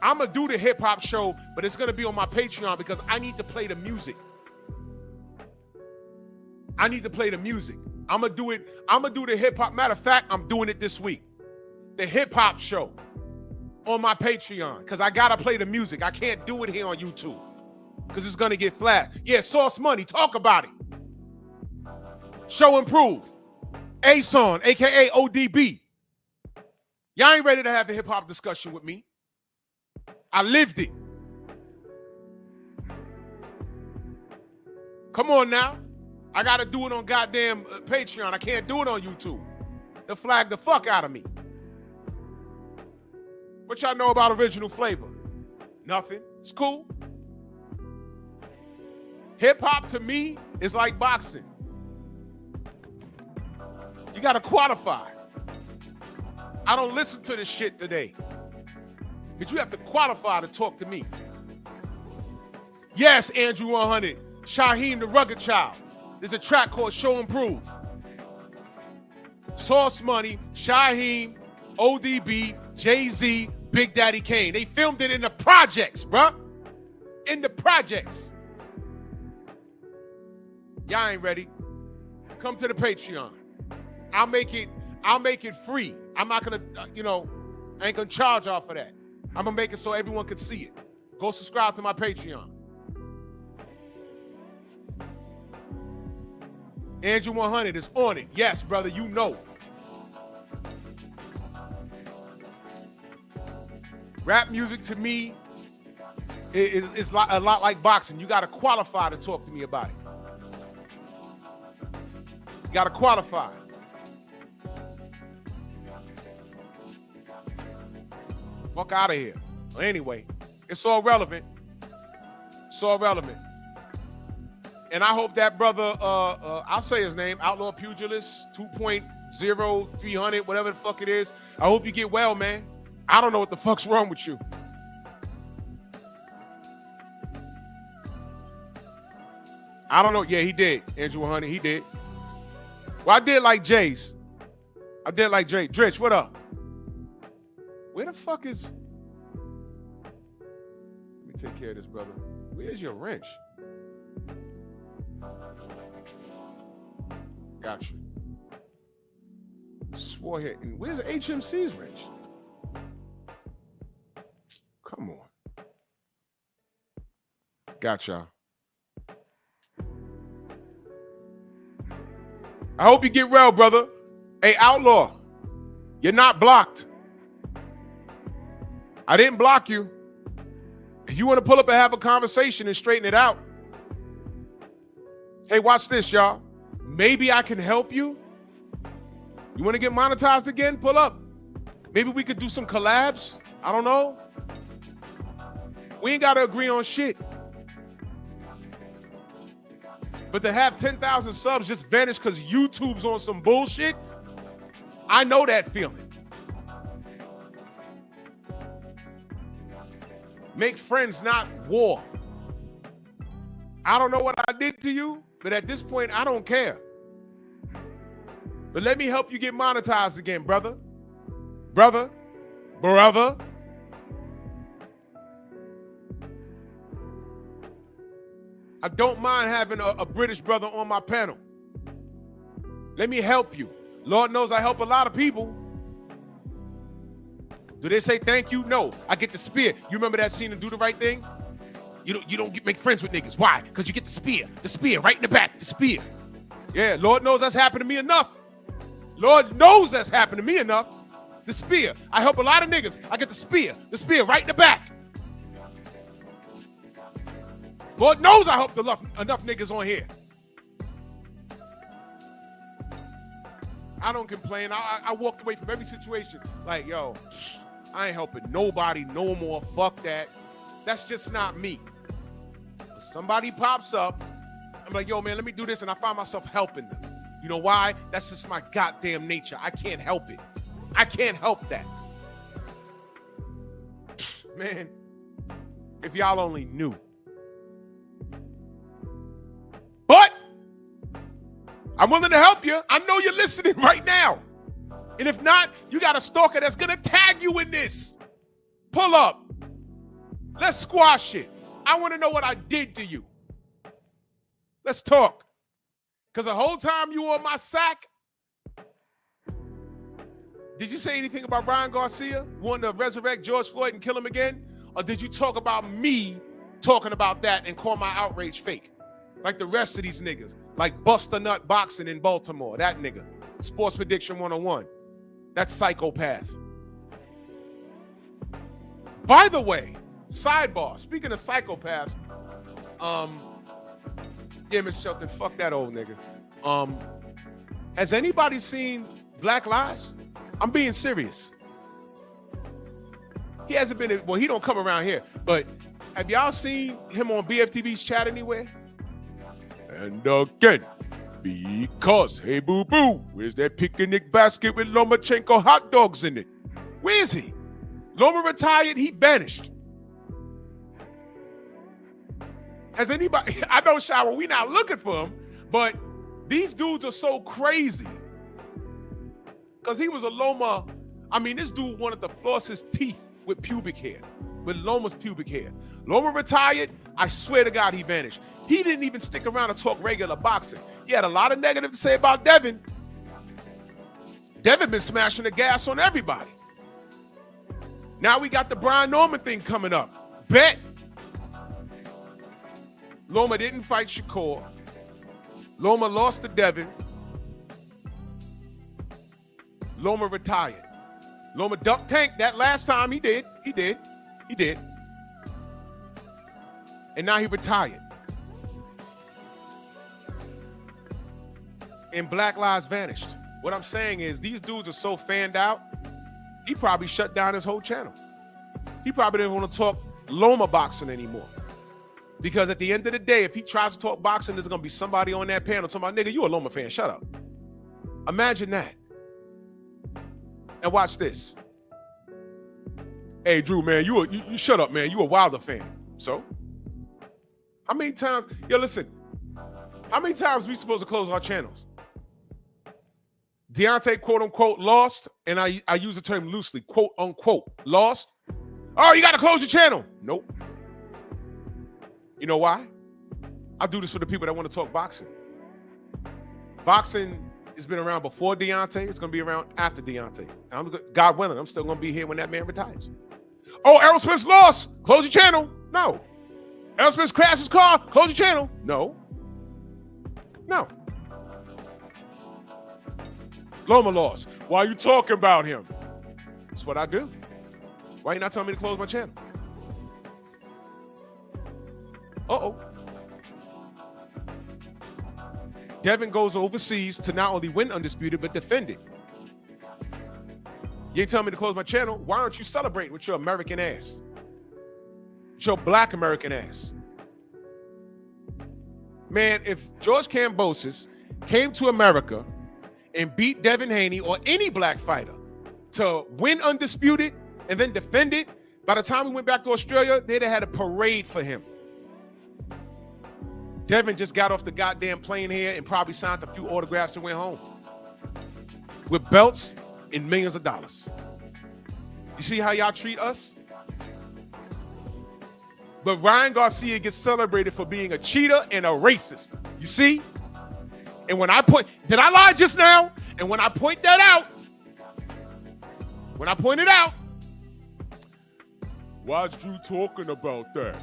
I'm gonna do the hip hop show, but it's gonna be on my Patreon because I need to play the music. I'm gonna do it. I'm gonna do the hip hop. Matter of fact, I'm doing it this week. The hip hop show on my Patreon because I gotta play the music. I can't do it here on YouTube because it's gonna get flashed. Yeah, Source Money, talk about it. Show Improve. A-Son, aka ODB. Y'all ain't ready to have a hip hop discussion with me. I lived it. Come on now. I got to do it on goddamn Patreon. I can't do it on YouTube. They'll flag the fuck out of me. What y'all know about original flavor? Nothing. It's cool. Hip hop to me is like boxing. You gotta qualify. I don't listen to this shit today. But you have to qualify to talk to me. Yes, Andrew 100, Shaheem the Rugged Child. There's a track called Show and Prove. Sauce Money, Shaheem, ODB, Jay-Z, Big Daddy Kane. They filmed it in the projects, bruh. In the projects. Y'all ain't ready. Come to the Patreon. I'll make it free. I'm not gonna, I ain't gonna charge y'all for that. I'm gonna make it so everyone can see it. Go subscribe to my Patreon. Andrew 100 is on it. Yes, brother, you know. Rap music to me is a lot like boxing. You got to qualify to talk to me about it. You got to qualify. Fuck out of here. Well, anyway, it's all relevant. It's all relevant. And I hope that brother, I'll say his name, Outlaw Pugilist 2.0, 300, whatever the fuck it is. I hope you get well, man. I don't know what the fuck's wrong with you. I don't know. Yeah, he did. Andrew 100, he did. Well, I did like Jay's. I did like Jay. Dritch, what up? Where the fuck is... Let me take care of this, brother. Where's your wrench? Got you. Swore here. And where's HMC's wrench? Come on. Got y'all. I hope you get well, brother. Hey, Outlaw, you're not blocked. I didn't block you. If you want to pull up and have a conversation and straighten it out. Hey, watch this, y'all. Maybe I can help you. You want to get monetized again? Pull up. Maybe we could do some collabs. I don't know. We ain't got to agree on shit. But to have 10,000 subs just vanish because YouTube's on some bullshit, I know that feeling. Make friends, not war. I don't know what I did to you, but at this point, I don't care. But let me help you get monetized again, brother. Brother. I don't mind having a British brother on my panel. Let me help you. Lord knows I help a lot of people. Do they say thank you? No. I get the spear. You remember that scene in Do the Right Thing? You don't make friends with niggas. Why? Because you get the spear. The spear right in the back. The spear. Yeah, Lord knows that's happened to me enough. Lord knows that's happened to me enough. The spear. I help a lot of niggas. I get the spear. The spear right in the back. Lord knows I helped enough niggas on here. I don't complain. I walked away from every situation like, yo, I ain't helping nobody no more. Fuck that. That's just not me. If somebody pops up, I'm like, yo, man, let me do this. And I find myself helping them. You know why? That's just my goddamn nature. I can't help it. I can't help that. Man, if y'all only knew. But I'm willing to help you. I know you're listening right now. And if not, you got a stalker that's going to tag you in this. Pull up. Let's squash it. I want to know what I did to you. Let's talk. Because the whole time you were on my sack, did you say anything about Ryan Garcia wanting to resurrect George Floyd and kill him again? Or did you talk about me talking about that and call my outrage fake? Like the rest of these niggas. Like Buster Nut Boxing in Baltimore. That nigga. Sports Prediction 101. That psychopath. By the way, sidebar. Speaking of psychopaths, yeah, Mr. Shelton, fuck that old nigga. Has anybody seen Black Lives? I'm being serious. He hasn't been, well, he don't come around here, but have y'all seen him on BFTV's chat anywhere? And again, because, hey, boo-boo, where's that picnic basket with Lomachenko hot dogs in it? Where is he? Loma retired, he vanished. Has anybody, I know, Shower, we not looking for him, but these dudes are so crazy. Because he was a Loma, I mean, this dude wanted to floss his teeth with pubic hair, with Loma's pubic hair. Loma retired, I swear to God, he vanished. He didn't even stick around to talk regular boxing. He had a lot of negative to say about Devin. Devin been smashing the gas on everybody. Now we got the Brian Norman thing coming up. Bet. Loma didn't fight Shakur. Loma lost to Devin. Loma retired. Loma ducked Tank that last time. He did. And now he retired. And Black Lives vanished. What I'm saying is these dudes are so fanned out, he probably shut down his whole channel. He probably didn't want to talk Loma boxing anymore. Because at the end of the day, if he tries to talk boxing, there's going to be somebody on that panel talking about, nigga, you a Loma fan, shut up. Imagine that. And watch this. Hey, Drew, man, you shut up, man. You a Wilder fan. So? How many times, listen, how many times we supposed to close our channels? Deontay, quote unquote, lost, and I use the term loosely, quote unquote, lost. Oh, you got to close your channel. Nope. You know why? I do this for the people that want to talk boxing. Boxing has been around before Deontay. It's going to be around after Deontay. God willing, I'm still going to be here when that man retires. Oh, Errol Spence lost. Close your channel. No. Errol Spence crashed his car. Close your channel. No. No. Loma lost. Why are you talking about him? That's what I do. Why are you not telling me to close my channel? Uh-oh. Devin goes overseas to not only win Undisputed, but defend it. You ain't telling me to close my channel. Why aren't you celebrating with your American ass? With your black American ass? Man, if George Kambosos came to America and beat Devin Haney or any black fighter to win Undisputed and then defend it, by the time we went back to Australia, they'd have had a parade for him. Devin just got off the goddamn plane here and probably signed a few autographs and went home with belts and millions of dollars. You see how y'all treat us? But Ryan Garcia gets celebrated for being a cheater and a racist. You see? And when I did I lie just now? And when I point that out, why's Drew talking about that?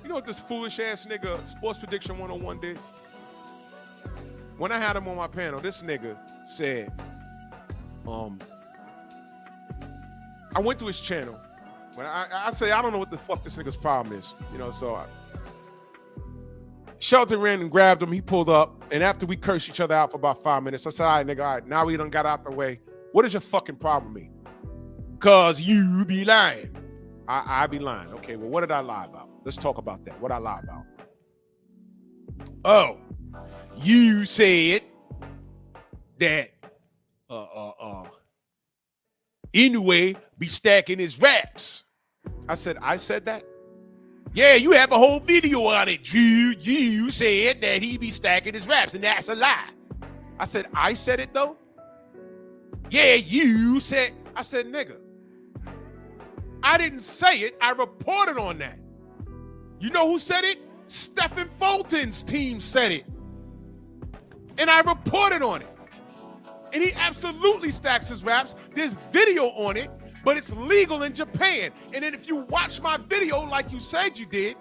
You know what this foolish ass nigga Sports Prediction 101 did? When I had him on my panel, this nigga said, I went to his channel. When I say, I don't know what the fuck this nigga's problem is. You know, so Shelton ran and grabbed him. He pulled up. And after we cursed each other out for about 5 minutes, I said, all right, nigga, all right, now we done got out the way. What is your fucking problem with me? Cause you be lying. I be lying. Okay, well, what did I lie about? Let's talk about that. What I lie about? Oh, you said that Inoue be stacking his raps. I said that? Yeah, you have a whole video on it. You said that he be stacking his raps, and that's a lie. I said it though? Yeah, you said. I said, nigga, I didn't say it. I reported on that. You know who said it? Stephen Fulton's team said it. And I reported on it. And he absolutely stacks his raps. There's video on it, but it's legal in Japan. And then if you watch my video like you said you did,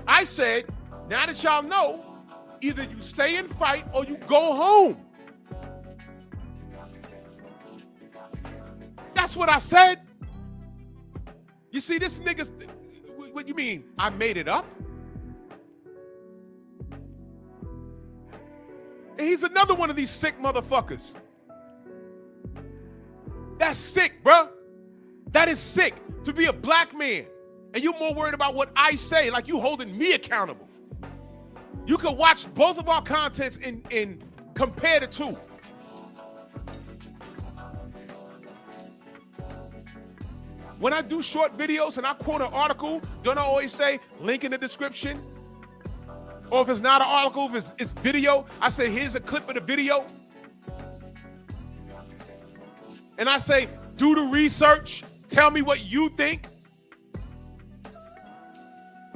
I said, now that y'all know, either you stay and fight or you go home. That's what I said. You see, this nigga's, what you mean? I made it up? And he's another one of these sick motherfuckers. That's sick, bro. That is sick to be a black man and you more worried about what I say, like you holding me accountable. You can watch both of our contents and compare the two. When I do short videos and I quote an article, don't I always say link in the description? Or if it's not an article, if it's video, I say here's a clip of the video. And I say, do the research, tell me what you think.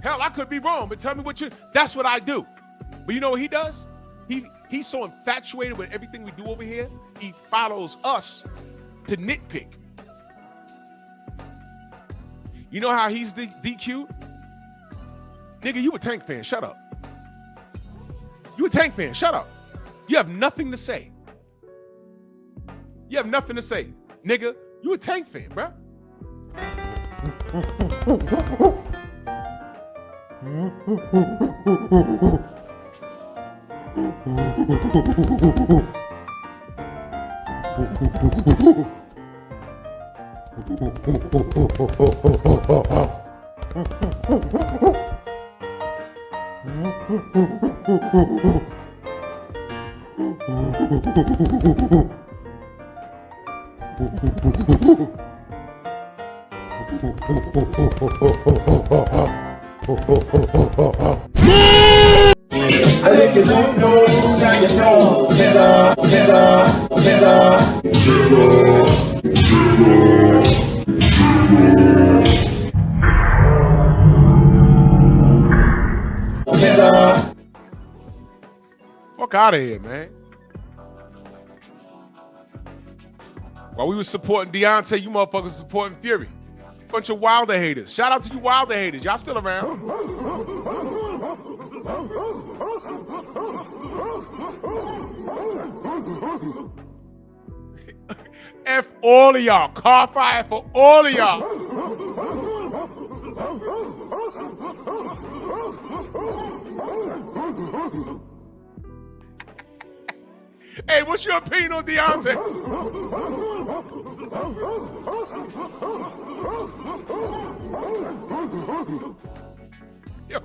Hell, I could be wrong, but tell me what that's what I do. But you know what he does? He's so infatuated with everything we do over here, he follows us to nitpick. You know how he's DQ'd? Nigga, you a Tank fan, shut up. You a Tank fan, shut up. You have nothing to say. You have nothing to say. Nigga, you a Tank fan, bro. I think you don't know, now you know. Fuck out of here, man. While we were supporting Deontay, you motherfuckers supporting Fury. Bunch of Wilder haters. Shout out to you Wilder haters. Y'all still around. F all of y'all. Car fire for all of y'all. Hey, what's your opinion on Deontay? Yo,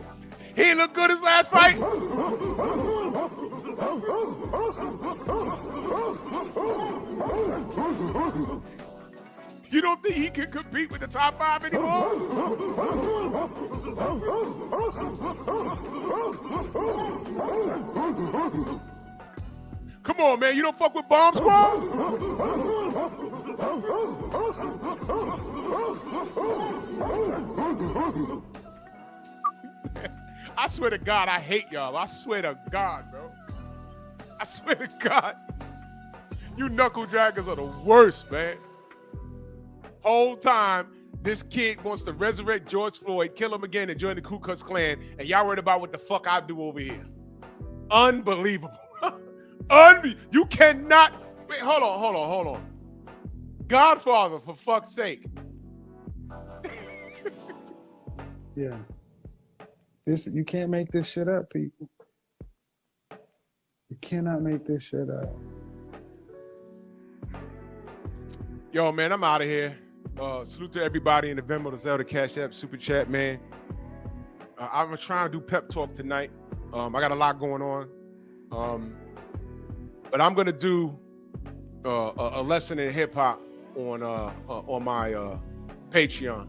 he didn't look good his last fight. You don't think he can compete with the top 5 anymore? Come on, man. You don't fuck with Bomb Squad? I swear to God, I hate y'all. I swear to God, bro. I swear to God. You knuckle draggers are the worst, man. Whole time, this kid wants to resurrect George Floyd, kill him again, and join the Ku Klux Klan, and y'all worried about what the fuck I do over here. Unbelievable. You cannot. Wait, hold on. Godfather, for fuck's sake. Yeah. You can't make this shit up, people. You cannot make this shit up. Yo, man, I'm out of here. Salute to everybody in the Venmo, the Zelda, Cash App, Super Chat, man. I'm trying to do pep talk tonight. I got a lot going on. But I'm gonna do a lesson in hip hop on my Patreon,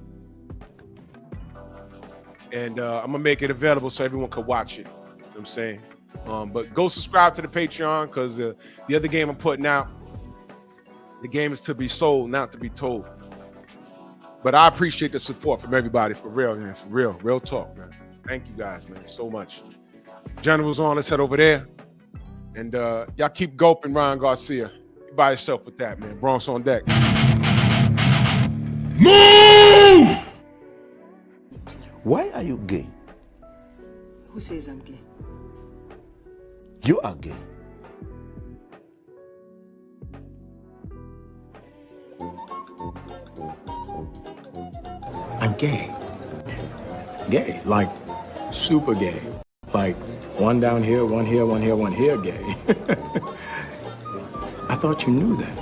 and I'm gonna make it available so everyone can watch it. You know what I'm saying, but go subscribe to the Patreon because the other game I'm putting out, the game is to be sold, not to be told. But I appreciate the support from everybody, for real, man, for real talk, man. Thank you guys, man, so much. General's on. Let's head over there. And y'all keep gulping Ryan Garcia. You by yourself with that, man. Bronx on deck. Move! Why are you gay? Who says I'm gay? You are gay. I'm gay. Gay, like super gay. Like one down here, one here, one here, one here gay. I thought you knew that.